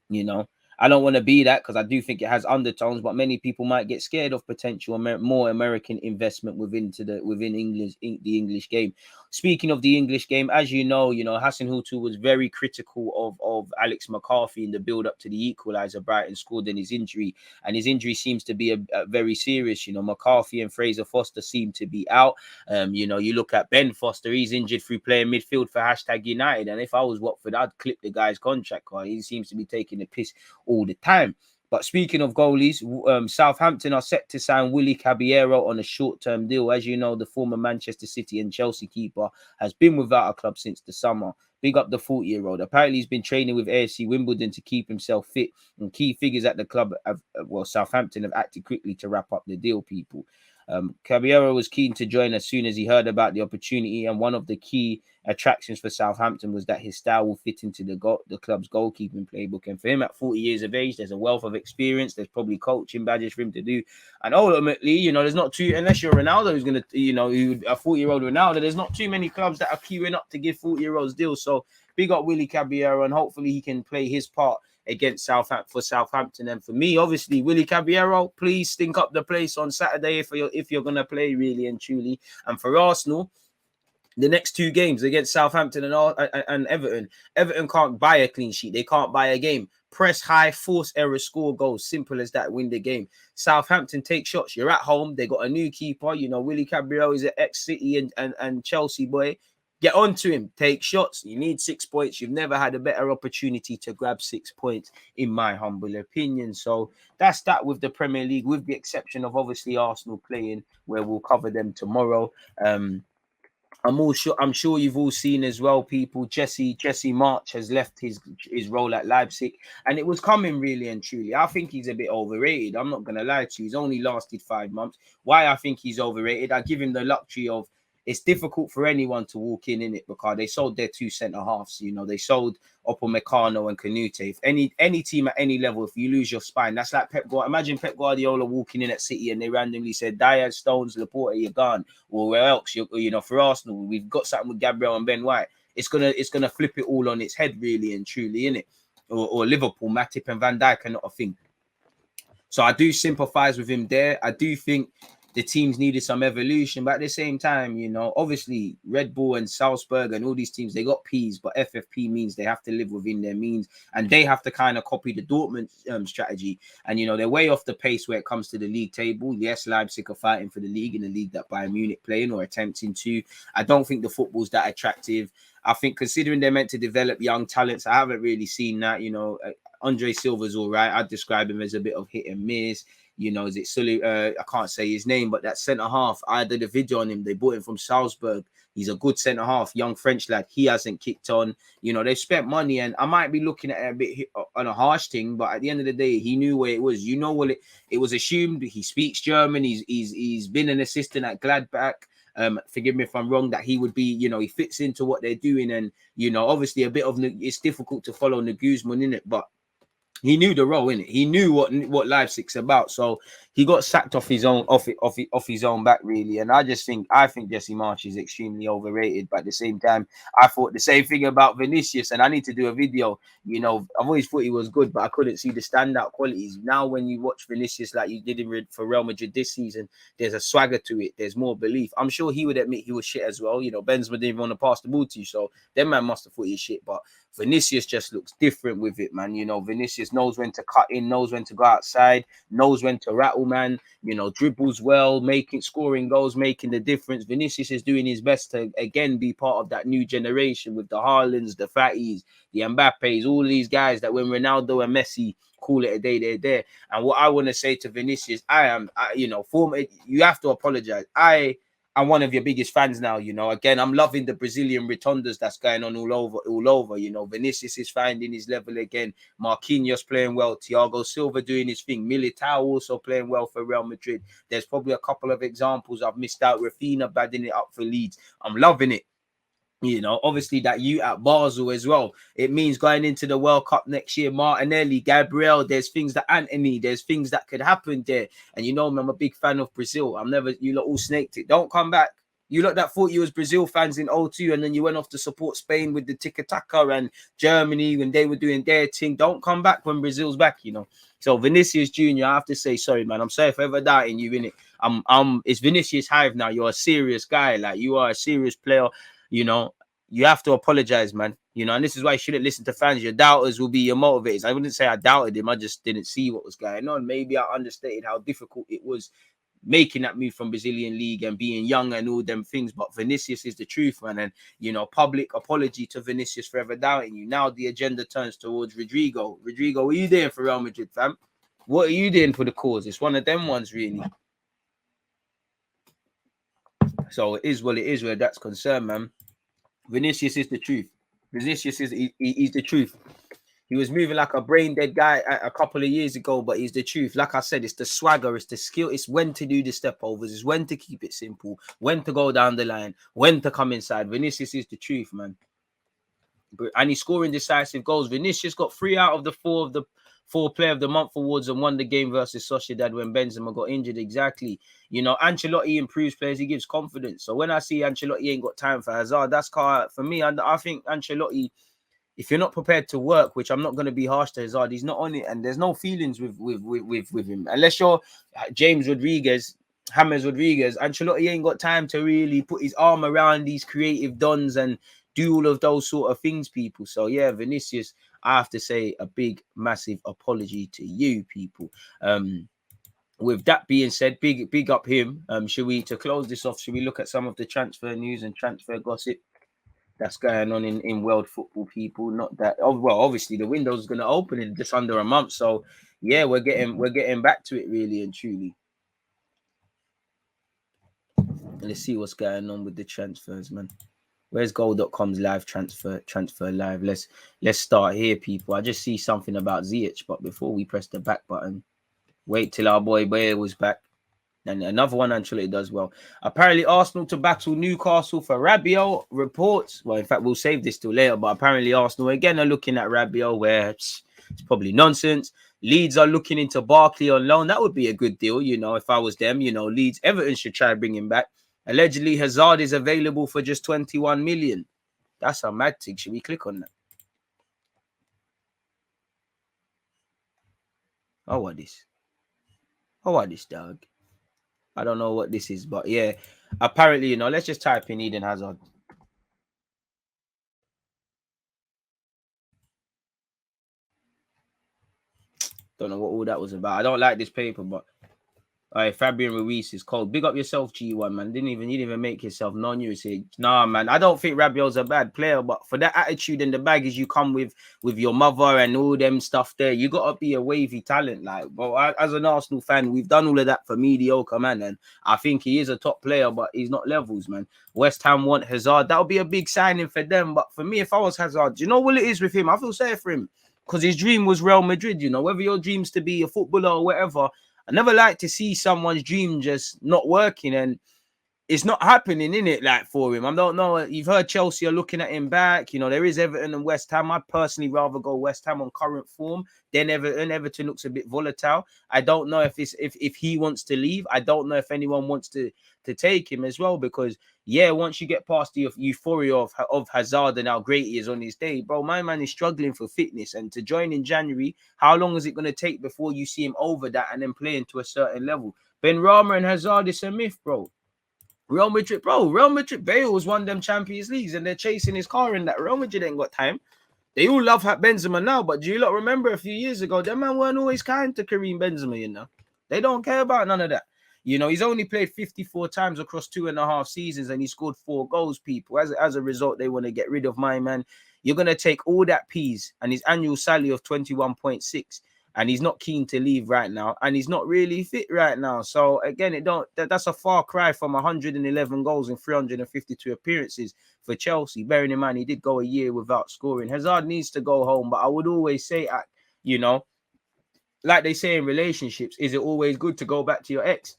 You know, I don't want to be that, because I do think it has undertones, but many people might get scared of potential more American investment within the English game. Speaking of the English game, as you know, Hassan Hutu was very critical of Alex McCarthy in the build up to the equaliser Brighton scored in his injury, and his injury seems to be a very serious. McCarthy and Fraser Foster seem to be out. You look at Ben Foster, he's injured through playing midfield for #United, and if I was Watford, I'd clip the guy's contract, because he seems to be taking the piss all the time. But speaking of goalies, Southampton are set to sign Willy Caballero on a short-term deal. As you know, the former Manchester City and Chelsea keeper has been without a club since the summer. Big up the 40-year-old. Apparently, he's been training with AFC Wimbledon to keep himself fit. And key figures at the club, Southampton have acted quickly to wrap up the deal, people. Caballero was keen to join as soon as he heard about the opportunity, and one of the key attractions for Southampton was that his style will fit into the club's goalkeeping playbook. And for him, at 40 years of age, there's a wealth of experience. There's probably coaching badges for him to do. And ultimately, there's not too, unless you're Ronaldo who's going to, a 40-year-old Ronaldo, there's not too many clubs that are queuing up to give 40-year-olds deals. So big up Willy Caballero, and hopefully he can play his part against Southampton. And for me, obviously, Willy Caballero, please stink up the place on Saturday if you're gonna play really and truly. And for Arsenal, the next two games against Southampton and Everton, Everton can't buy a clean sheet. They can't buy a game. Press high, force errors, score goals. Simple as that. Win the game. Southampton take shots. You're at home. They got a new keeper. Willy Caballero is an ex-City and Chelsea boy. Get on to him. Take shots. You need 6 points. You've never had a better opportunity to grab 6 points, in my humble opinion. So that's that with the Premier League, with the exception of obviously Arsenal playing, where we'll cover them tomorrow. I'm sure you've all seen as well, people. Jesse March has left his role at Leipzig, and it was coming really and truly. I think he's a bit overrated. I'm not gonna lie to you. He's only lasted 5 months. Why I think he's overrated? I give him the luxury of, it's difficult for anyone to walk in it, because they sold their 2 centre halves. They sold Upamecano and Canute. If any team at any level, if you lose your spine, that's like Pep Guardiola. Imagine Pep Guardiola walking in at City and they randomly said, Diaz, Stones, Laporte, you're gone. Or where else? For Arsenal, we've got something with Gabriel and Ben White. It's gonna flip it all on its head, really and truly, innit? Or Liverpool, Matip and Van Dijk are not a thing. So I do sympathize with him there. I do think the teams needed some evolution, but at the same time, obviously Red Bull and Salzburg and all these teams, they got P's, but FFP means they have to live within their means, and they have to kind of copy the Dortmund strategy. And, they're way off the pace where it comes to the league table. Yes, Leipzig are fighting for the league, in the league that Bayern Munich playing or attempting to. I don't think the football's that attractive. I think considering they're meant to develop young talents, I haven't really seen that. Andre Silva's all right. I'd describe him as a bit of hit and miss. Is it Sully? I can't say his name, but that centre half, I did a video on him. They bought him from Salzburg. He's a good centre half, young French lad. He hasn't kicked on. They've spent money, and I might be looking at it a bit on a harsh thing, but at the end of the day, he knew where it was. It was assumed he speaks German. He's been an assistant at Gladbach. Forgive me if I'm wrong, that he would be, he fits into what they're doing. And, obviously a bit of, it's difficult to follow Nagelsmann in it, but he knew the role, innit? He knew what Leipzig's about. So he got sacked off his own back, really. And I think Jesse March is extremely overrated. But at the same time, I thought the same thing about Vinicius, and I need to do a video. I've always thought he was good, but I couldn't see the standout qualities. Now, when you watch Vinicius like you did for Real Madrid this season, there's a swagger to it. There's more belief. I'm sure he would admit he was shit as well. Benzema didn't even want to pass the ball to you, so them man must have thought he's shit. But Vinicius just looks different with it, man. Vinicius knows when to cut in, knows when to go outside, knows when to rattle, man. Dribbles well, scoring goals, making the difference. Vinicius is doing his best to, again, be part of that new generation with the Haalands, the Fatties, the Mbappes, all these guys that when Ronaldo and Messi call it a day, they're there. And what I want to say to Vinicius, you have to apologize. I'm one of your biggest fans now, Again, I'm loving the Brazilian rotundas that's going on all over. Vinicius is finding his level again. Marquinhos playing well. Thiago Silva doing his thing. Militao also playing well for Real Madrid. There's probably a couple of examples I've missed out. Rafinha badding it up for Leeds. I'm loving it. Obviously that you at Basel as well. It means going into the World Cup next year, Martinelli, Gabriel, there's things that Anthony, there's things that could happen there. And I'm a big fan of Brazil. You lot all snaked it. Don't come back. You lot that thought you was Brazil fans in 2002, and then you went off to support Spain with the tiki-taka and Germany when they were doing their thing. Don't come back when Brazil's back, So Vinicius Jr., I have to say, sorry, man. I'm sorry for ever doubting you, innit? It's Vinicius Hive now. You're a serious guy. Like, you are a serious player. You have to apologize, man. And this is why you shouldn't listen to fans. Your doubters will be your motivators. I wouldn't say I doubted him. I just didn't see what was going on. Maybe I understated how difficult it was making that move from Brazilian league and being young and all them things. But Vinicius is the truth, man. And, public apology to Vinicius for ever doubting you. Now the agenda turns towards Rodrigo. Rodrigo, what are you doing for Real Madrid, fam? What are you doing for the cause? It's one of them ones, really. So it is what it is where that's concerned, man. Vinicius is the truth. Vinicius is he's the truth. He was moving like a brain dead guy a couple of years ago, but he's the truth. Like I said, it's the swagger, it's the skill, it's when to do the step overs, it's when to keep it simple, when to go down the line, when to come inside. Vinicius is the truth, man. And he's scoring decisive goals. Vinicius got 3 out of the 4 Player of the Month awards and won the game versus Sociedad when Benzema got injured. Exactly. You know, Ancelotti improves players. He gives confidence. So when I see Ancelotti ain't got time for Hazard, that's car for me. And I think Ancelotti, if you're not prepared to work, which I'm not going to be harsh to Hazard, he's not on it, and there's no feelings with him. Unless you're James Rodriguez, Ancelotti ain't got time to really put his arm around these creative dons and do all of those sort of things, people. So yeah, Vinicius, I have to say a big, massive apology to you, people. With that being said, big up him. Should we, to close this off, should we look at some of the transfer news and transfer gossip that's going on in world football, people? Not that, oh, well, obviously the window is going to open in just under a month, so yeah, we're getting back to it, really and truly. Let's see what's going on with the transfers, man. Where's goal.com's live transfer live? Let's start here, people. I just see something about Ziyech, but before we press the back button, wait till our boy Bayer was back. And another one Ancelotti does well. Apparently, Arsenal to battle Newcastle for Rabiot. Reports. Well, in fact, we'll save this till later. But apparently, Arsenal again are looking at Rabiot, where it's probably nonsense. Leeds are looking into Barkley on loan. That would be a good deal, you know, if I was them. You know, Leeds, Everton should try to bring him back. Allegedly, Hazard is available for just 21 million. That's a mad thing. Should we click on that? Oh, what this? Oh, what this, dog? I don't know what this is, but yeah, apparently, you know, let's just type in Eden Hazard. Don't know what all that was about. I don't like this paper, but Fabian Ruiz is cold. Big up yourself, G1, man. You didn't even make yourself known. You say, nah, man. I don't think Rabiot's a bad player, but for that attitude and the baggage you come with your mother and all them stuff there, you gotta be a wavy talent. Like, well, as an Arsenal fan, we've done all of that for mediocre, man. And I think he is a top player, but he's not levels, man. West Ham want Hazard. That would be a big signing for them. But for me, if I was Hazard, you know what it is with him? I feel sorry for him because his dream was Real Madrid. You know, whether your dream's to be a footballer or whatever. I never like to see someone's dream just not working, and it's not happening, in it, like for him. I don't know. You've heard Chelsea are looking at him back. You know, there is Everton and West Ham. I'd personally rather go West Ham on current form than Everton. Everton looks a bit volatile. I don't know if he wants to leave. I don't know if anyone wants to take him as well, because yeah, once you get past the euphoria of Hazard and how great he is on his day, bro, my man is struggling for fitness. And to join in January, how long is it going to take before you see him over that and then playing to a certain level? Benrahma and Hazard is a myth, bro. Real Madrid, Bale was one of them Champions Leagues and they're chasing his car in that. Real Madrid ain't got time. They all love Benzema now, but do you lot remember a few years ago, that man weren't always kind to Karim Benzema, you know? They don't care about none of that. You know, he's only played 54 times across 2.5 seasons and he scored 4 goals, people. As a result, they want to get rid of my man. You're going to take all that peas and his annual salary of 21.6, and he's not keen to leave right now, and he's not really fit right now. So again, that's a far cry from 111 goals and 352 appearances for Chelsea. Bearing in mind, he did go a year without scoring. Hazard needs to go home, but I would always say, you know, like they say in relationships, is it always good to go back to your ex?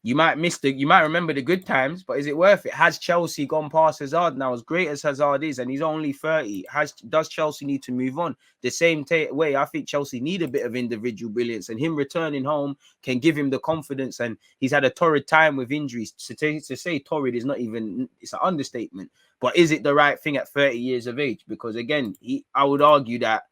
You might remember the good times, but is it worth it? Has Chelsea gone past Hazard now? As great as Hazard is, and he's only 30, does Chelsea need to move on? The same way, I think Chelsea need a bit of individual brilliance, and him returning home can give him the confidence. And he's had a torrid time with injuries. To say torrid is not even, it's an understatement. But is it the right thing at 30 years of age? Because again, I would argue that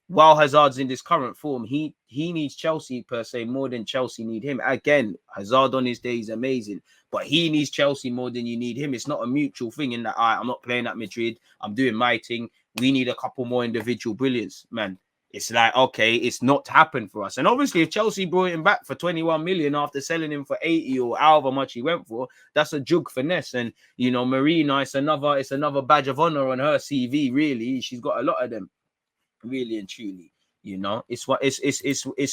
while Hazard's in this current form, he needs Chelsea per se more than Chelsea need him. Again, Hazard on his day is amazing, but he needs Chelsea more than you need him. It's not a mutual thing in that, I'm not playing at Madrid, I'm doing my thing. We need a couple more individual brilliance, man. It's like, okay, it's not happened for us. And obviously, if Chelsea brought him back for 21 million after selling him for 80 or however much he went for, that's a jug finesse. And, you know, Marina, it's another badge of honor on her CV, really. She's got a lot of them. Really and truly. You know, it's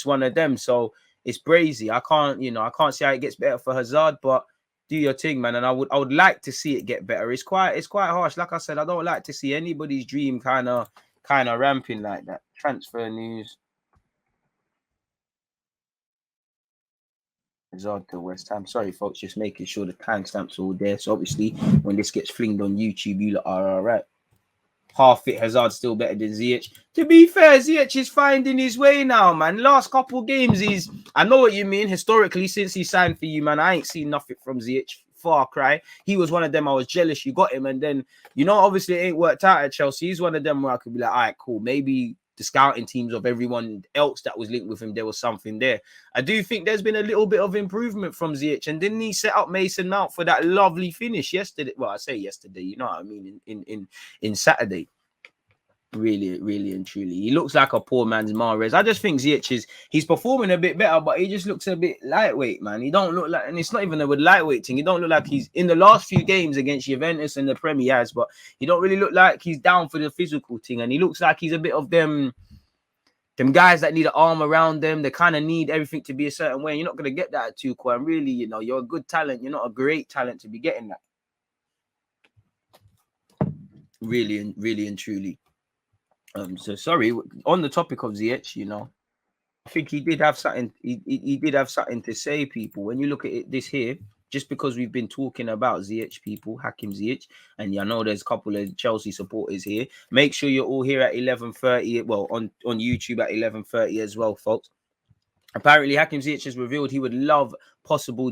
one of them. So it's brazy. I can't see how it gets better for Hazard, but do your thing, man. And I would like to see it get better. It's quite harsh. Like I said, I don't like to see anybody's dream kind of ramping like that. Transfer news. Hazard to West Ham. Sorry, folks, just making sure the timestamps are all there. So obviously, when this gets flinged on YouTube, you lot are all right. Half fit Hazard still better than Ziyech. To be fair, Ziyech is finding his way now, man. Last couple games, I know what you mean. Historically, since he signed for you, man, I ain't seen nothing from Ziyech. Far cry. He was one of them I was jealous you got him. And then, obviously it ain't worked out at Chelsea. He's one of them where I could be like, all right, cool. Maybe the scouting teams of everyone else that was linked with him, there was something there. I do think there's been a little bit of improvement from Ziyech. And didn't he set up Mason Mount for that lovely finish yesterday? Well, I say yesterday, you know what I mean, in Saturday. Really, really and truly. He looks like a poor man's Mahrez. I just think Ziyech he's performing a bit better, but he just looks a bit lightweight, man. He don't look like, and it's not even a lightweight thing. He don't look like he's in the last few games against Juventus and the Premier he has, but he don't really look like he's down for the physical thing. And he looks like he's a bit of them guys that need an arm around them. They kind of need everything to be a certain way. You're not going to get that at Tuchel. And really, you're a good talent. You're not a great talent to be getting that. Really and truly. So sorry, on the topic of Ziyech, I think he did have something. He did have something to say, people. When you look at this here, just because we've been talking about Ziyech, people, Hakim Ziyech, and I know there's a couple of Chelsea supporters here. Make sure you're all here at 11:30. Well, on YouTube at 11:30 as well, folks. Apparently, Hakim Ziyech has revealed he would love possible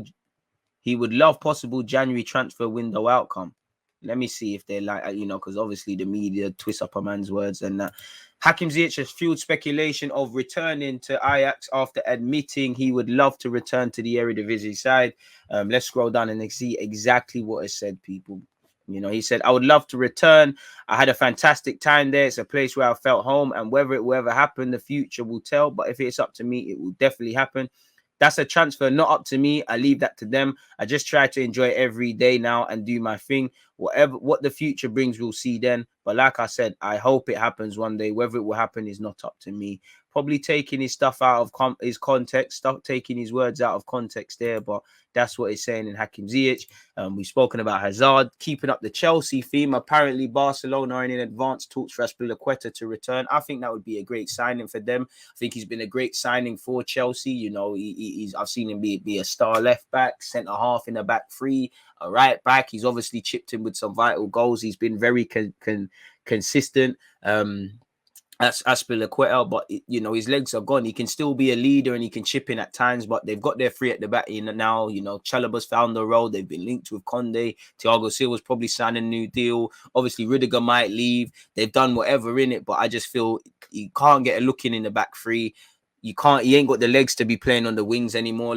January transfer window outcome. Let me see if they're like, because obviously the media twists up a man's words and that. Hakim Ziyech has fueled speculation of returning to Ajax after admitting he would love to return to the Eredivisie side. Let's scroll down and see exactly what is said, people. He said, I would love to return. I had a fantastic time there. It's a place where I felt home, and whether it will ever happen, the future will tell. But if it's up to me, it will definitely happen. That's a transfer not up to me. I leave that to them. I just try to enjoy every day now and do my thing. What the future brings, we'll see then. But like I said, I hope it happens one day. Whether it will happen is not up to me. Probably taking his stuff out of his context, taking his words out of context there. But that's what it's saying in Hakim Ziyech. We've spoken about Hazard, keeping up the Chelsea theme. Apparently, Barcelona are in advanced talks for Azpilicueta to return. I think that would be a great signing for them. I think he's been a great signing for Chelsea. I've seen him be a star left back, centre half in the back three, a right back. He's obviously chipped in with some vital goals. He's been very consistent. That's Azpilicueta, but his legs are gone. He can still be a leader and he can chip in at times, but they've got their three at the back now. Chalobah's found the role. They've been linked with Conde. Thiago Silva's probably signing a new deal. Obviously, Rudiger might leave. They've done whatever in it, but I just feel you can't get a look in the back three. He ain't got the legs to be playing on the wings anymore.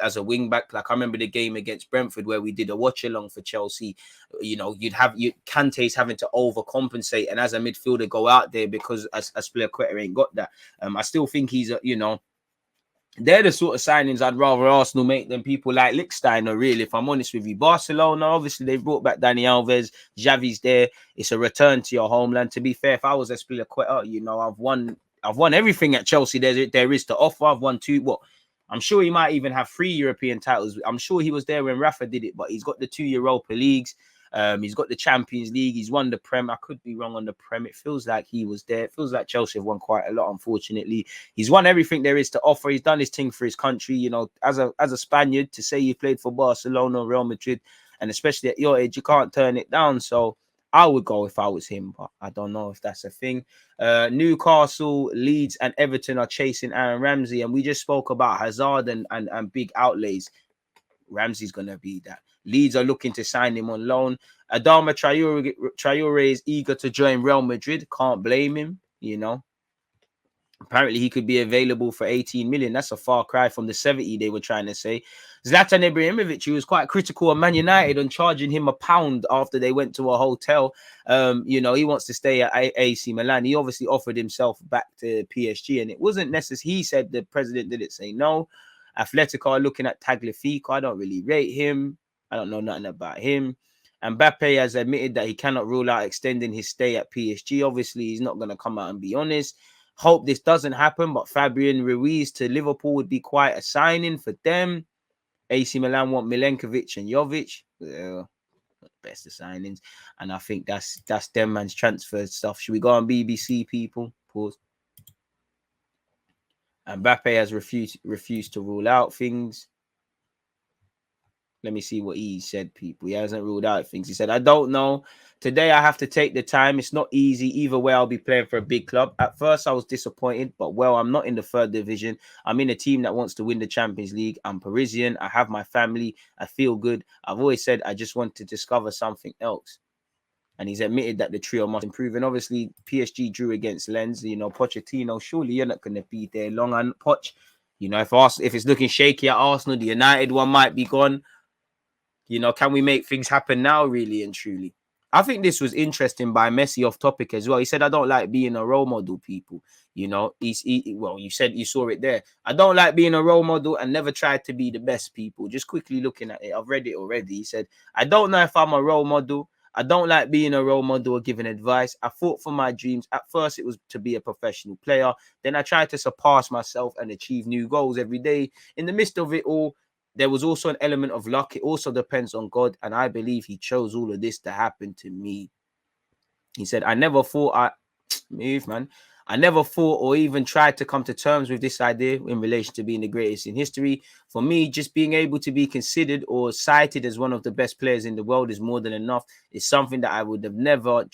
As a wing back, I remember the game against Brentford where we did a watch along for Chelsea. Kante's having to overcompensate, and as a midfielder go out there because Azpilicueta ain't got that. I still think he's they're the sort of signings I'd rather Arsenal make than people like Lichtsteiner, really, if I'm honest with you. Barcelona, obviously, they've brought back Dani Alves. Xavi's there. It's a return to your homeland. To be fair, if I was Azpilicueta, I've won everything at Chelsea there is to offer. I've won two. I'm sure he might even have 3 European titles. I'm sure he was there when Rafa did it, but he's got the 2 Europa Leagues. He's got the Champions League. He's won the Prem. I could be wrong on the Prem. It feels like he was there. It feels like Chelsea have won quite a lot, unfortunately. He's won everything there is to offer. He's done his thing for his country. As a Spaniard, to say you played for Barcelona, Real Madrid, and especially at your age, you can't turn it down. So I would go if I was him, but I don't know if that's a thing. Newcastle, Leeds, and Everton are chasing Aaron Ramsey, and we just spoke about Hazard and big outlays. Ramsey's going to be that. Leeds are looking to sign him on loan. Adama Traore is eager to join Real Madrid. Can't blame him, Apparently, he could be available for 18 million. That's a far cry from the 70 they were trying to say. Zlatan Ibrahimovic, who was quite critical of Man United on charging him £1 after they went to a hotel. He wants to stay at AC Milan. He obviously offered himself back to PSG, and it wasn't necessary. He said the president didn't say no. Atletico are looking at Tagliafico. I don't really rate him. I don't know nothing about him. Mbappe has admitted that he cannot rule out extending his stay at PSG. Obviously, he's not going to come out and be honest. Hope this doesn't happen, but Fabian Ruiz to Liverpool would be quite a signing for them. AC Milan want Milenkovic and Jovic. Best of signings. And I think that's them man's transfer stuff. Should we go on BBC, people? Pause. And Mbappe has refused to rule out things. Let me see what he said, people. He hasn't ruled out things. He said, I don't know. Today I have to take the time. It's not easy. Either way, I'll be playing for a big club. At first, I was disappointed, but well, I'm not in the third division. I'm in a team that wants to win the Champions League. I'm Parisian. I have my family. I feel good. I've always said I just want to discover something else. And he's admitted that the trio must improve. And obviously, PSG drew against Lens. You know, Pochettino, surely you're not going to be there long. And Poch, you know, if it's looking shaky at Arsenal, the United one might be gone. You know, can we make things happen now, really and truly? I think this was interesting by Messi off topic as well. He said, I don't like being a role model, people. You know, well, you said you saw it there. I don't like being a role model and never tried to be the best, people. Just quickly looking at it, I've read it already. He said, I don't know if I'm a role model. I don't like being a role model or giving advice. I fought for my dreams. At first, it was to be a professional player. Then I tried to surpass myself and achieve new goals every day. In the midst of it all, there was also an element of luck. It also depends on God. And I believe he chose all of this to happen to me. He said, I never thought I never thought or even tried to come to terms with this idea in relation to being the greatest in history. For me, just being able to be considered or cited as one of the best players in the world is more than enough. It's something that I would have never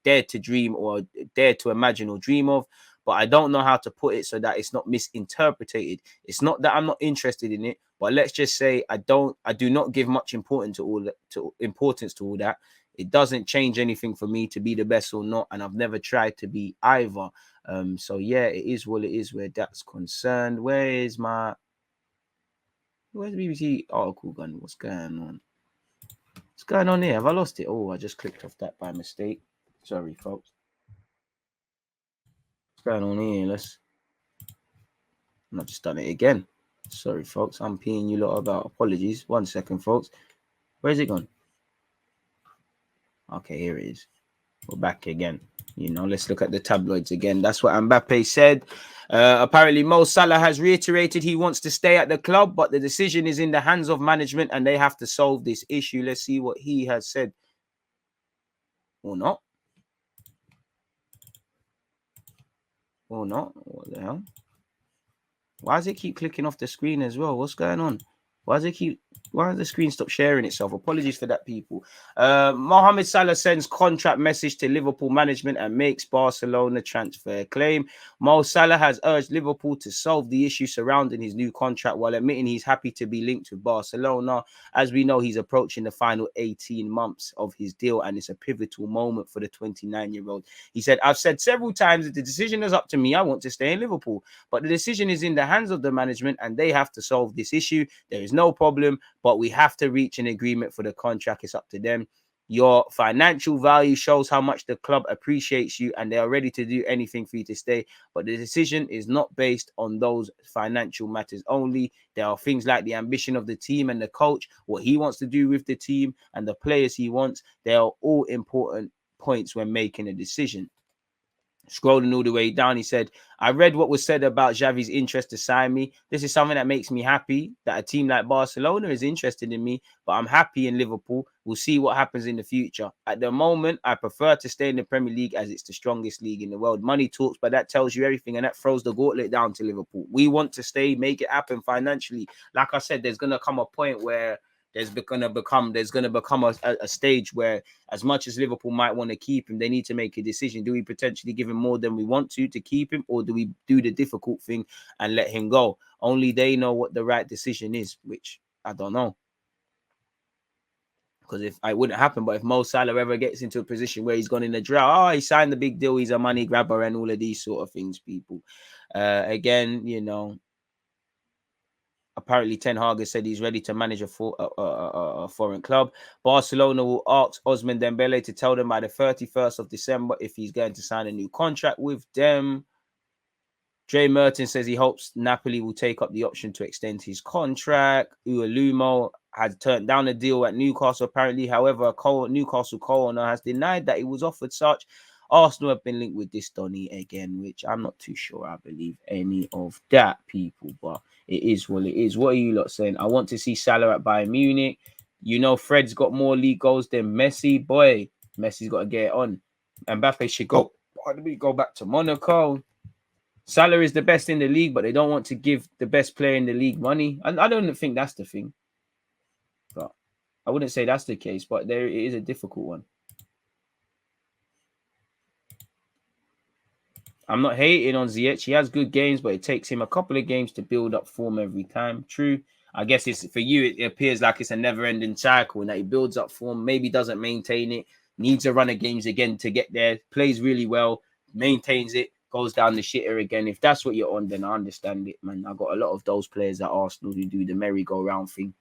dared to dream or dared to imagine or dream of. But I don't know how to put it so that it's not misinterpreted. It's not that I'm not interested in it, but let's just say I do not give much importance to all that. It doesn't change anything for me to be the best or not, and I've never tried to be either. So yeah, it is what it is where that's concerned. Where's the BBC article gone? What's going on? What's going on here? Have I lost it? Oh, I just clicked off that by mistake. Sorry, folks. What's going on here? I've just done it again. Sorry, folks. I'm peeing you lot about. Apologies. 1 second, folks. Where's it gone? Okay, here it is. We're back again. You know, let's look at the tabloids again. That's what Mbappe said. Apparently, Mo Salah has reiterated he wants to stay at the club, but the decision is in the hands of management and they have to solve this issue. Let's see what he has said. Or not. Or not. What the hell? Why does it keep clicking off the screen as well? What's going on? Why does the screen stop sharing itself? Apologies for that, people. Mohamed Salah sends contract message to Liverpool management and makes Barcelona transfer claim. Mo Salah has urged Liverpool to solve the issue surrounding his new contract while admitting he's happy to be linked with Barcelona. As we know, he's approaching the final 18 months of his deal, and it's a pivotal moment for the 29-year-old. He said, I've said several times that the decision is up to me. I want to stay in Liverpool, but the decision is in the hands of the management and they have to solve this issue. There is no problem, but we have to reach an agreement for the contract. It's up to them. Your financial value shows how much the club appreciates you and they are ready to do anything for you to stay. But the decision is not based on those financial matters only. There are things like the ambition of the team and the coach, what he wants to do with the team and the players he wants. They are all important points when making a decision. Scrolling all the way down, he said, I read what was said about Xavi's interest to sign me. This is something that makes me happy that a team like Barcelona is interested in me, but I'm happy in Liverpool. We'll see what happens in the future. At the moment, I prefer to stay in the Premier League as it's the strongest league in the world. Money talks, but that tells you everything, and that throws the gauntlet down to Liverpool. We want to stay, make it happen financially. Like I said, there's going to come a point where there's going to become a stage where, as much as Liverpool might want to keep him, they need to make a decision. Do we potentially give him more than we want to keep him, or do we do the difficult thing and let him go? Only they know what the right decision is, which I don't know. Because if it wouldn't happen, but if Mo Salah ever gets into a position where he's gone in the drought, he signed the big deal, he's a money grabber and all of these sort of things, people. Again, you know, apparently, Ten Hag has said he's ready to manage a foreign club. Barcelona will ask Ousmane Dembele to tell them by the 31st of December if he's going to sign a new contract with them. Jay Merton says he hopes Napoli will take up the option to extend his contract. Ualumo has turned down a deal at Newcastle, apparently. However, Newcastle co-owner has denied that he was offered such. Arsenal have been linked with this Donny again, which I'm not too sure I believe any of that, people, but it is what it is. What are you lot saying? I want to see Salah at Bayern Munich. You know, Fred's got more league goals than Messi. Boy, Messi's got to get it on. Mbappe should go back to Monaco. Salah is the best in the league, but they don't want to give the best player in the league money. And I don't think that's the thing. But I wouldn't say that's the case, but it is a difficult one. I'm not hating on Ziyech. He has good games, but it takes him a couple of games to build up form every time. True. I guess it's for you, it appears like it's a never-ending cycle and that he builds up form, maybe doesn't maintain it, needs a run of games again to get there, plays really well, maintains it, goes down the shitter again. If that's what you're on, then I understand it, man. I got a lot of those players at Arsenal who do the merry-go-round thing.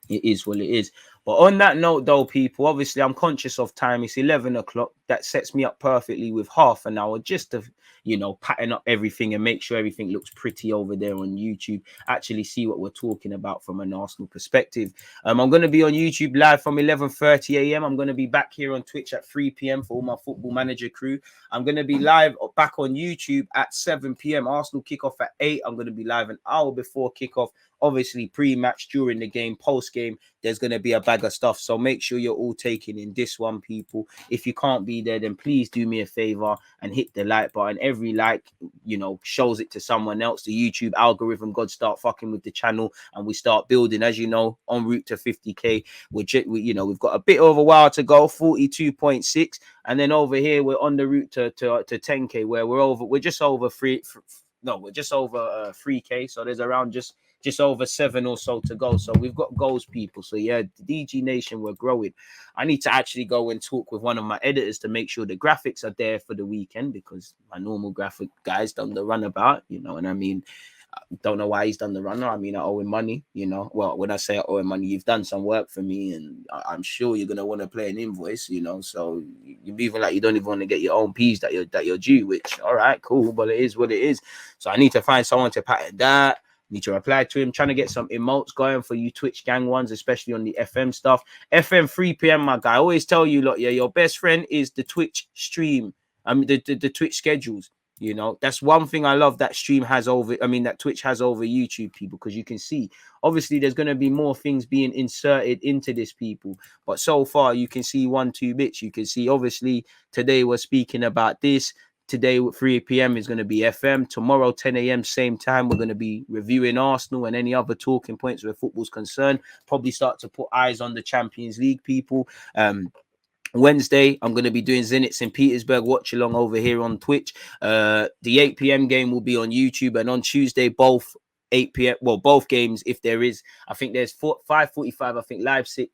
It is what it is. But on that note, though, people, obviously, I'm conscious of time. It's 11 o'clock. That sets me up perfectly with half an hour just to, you know, pattern up everything and make sure everything looks pretty over there on YouTube. Actually see what we're talking about from an Arsenal perspective. I'm going to be on YouTube live from 11:30 a.m. I'm going to be back here on Twitch at 3 p.m. for all my Football Manager crew. I'm going to be live back on YouTube at 7 p.m. Arsenal kickoff at 8. I'm going to be live an hour before kickoff. Obviously, pre-match, during the game, post-game, there's going to be a bag of stuff. So make sure you're all taking in this one, people. If you can't be there, then please do me a favor and hit the like button. Every like, you know, shows it to someone else. The YouTube algorithm gods start fucking with the channel and we start building, as you know, en route to 50K. We've got a bit over a while to go, 42.6. And then over here, we're on the route to 10K, where we're just over 3K. So there's around just over 7 or so to go. So we've got goals, people. So yeah, DG Nation, we're growing. I need to actually go and talk with one of my editors to make sure the graphics are there for the weekend, because my normal graphic guy's done the runabout, you know, and I mean, I don't know why he's done the runner. I mean, I owe him money, you know. Well, when I say I owe him money, you've done some work for me, and I'm sure you're gonna want to play an invoice, you know. So you're even like you don't even want to get your own P's that you're due. Which, all right, cool, but it is what it is. So I need to find someone to pattern that. Need to reply to him, trying to get some emotes going for you Twitch gang ones, especially on the FM stuff. FM 3 p.m, my guy. I always tell you, lot, yeah, your best friend is the Twitch stream. I mean, the Twitch schedules. You know, that's one thing I love that that Twitch has over YouTube, people, because you can see, obviously, there's going to be more things being inserted into this, people. But so far, you can see 1-2 bits. You can see, obviously, today we're speaking about this. Today, 3 p.m. is going to be FM. Tomorrow, 10 a.m., same time, we're going to be reviewing Arsenal and any other talking points where football's concerned. Probably start to put eyes on the Champions League, people. Wednesday, I'm going to be doing Zenit St. Petersburg watch along over here on Twitch. The 8 p.m. game will be on YouTube. And on Tuesday, both 8 p.m. Well, both games, if there is, I think there's 5:45, I think Leipzig,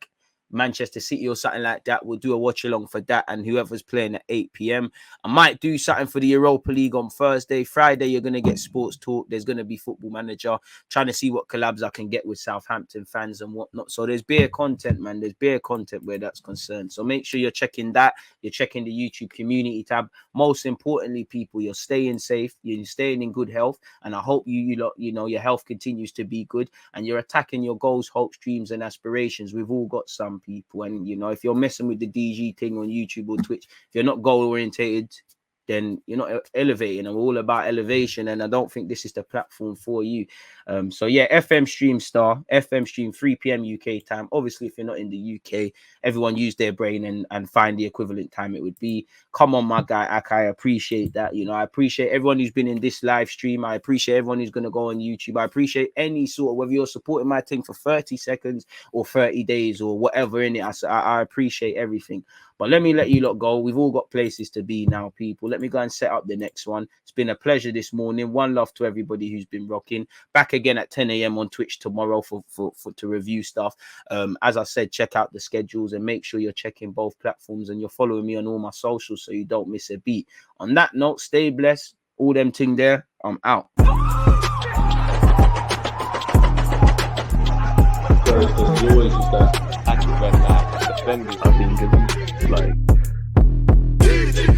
Manchester City or something like that. We'll do a watch along for that, and whoever's playing at 8 p.m. I might do something for the Europa League on Thursday. Friday, you're going to get sports talk. There's going to be Football Manager, trying to see what collabs I can get with Southampton fans and whatnot. So there's beer content, man. There's beer content where that's concerned. So make sure you're checking that. You're checking the YouTube community tab. Most importantly, people, you're staying safe. You're staying in good health. And I hope your health continues to be good, and you're attacking your goals, hopes, dreams, and aspirations. We've all got some, people, and you know, if you're messing with the DG thing on YouTube or Twitch, if you're not goal orientated, then you're not elevating. I'm all about elevation, and I don't think this is the platform for you. So yeah, FM stream 3 p.m. UK time. Obviously, if you're not in the UK, everyone use their brain and find the equivalent time it would be. Come on, my guy, I appreciate that. You know, I appreciate everyone who's been in this live stream. I appreciate everyone who's going to go on YouTube. I appreciate any sort of, whether you're supporting my thing for 30 seconds or 30 days or whatever in it. I appreciate everything. But let me let you lot go. We've all got places to be now, people. Let me go and set up the next one. It's been a pleasure this morning. One love to everybody who's been rocking. Back again at 10 a.m. on Twitch tomorrow for to review stuff. As I said, check out the schedules and make sure you're checking both platforms and you're following me on all my socials so you don't miss a beat. On that note, stay blessed. All them thing there. I'm out. Always just that active red light. I've been given like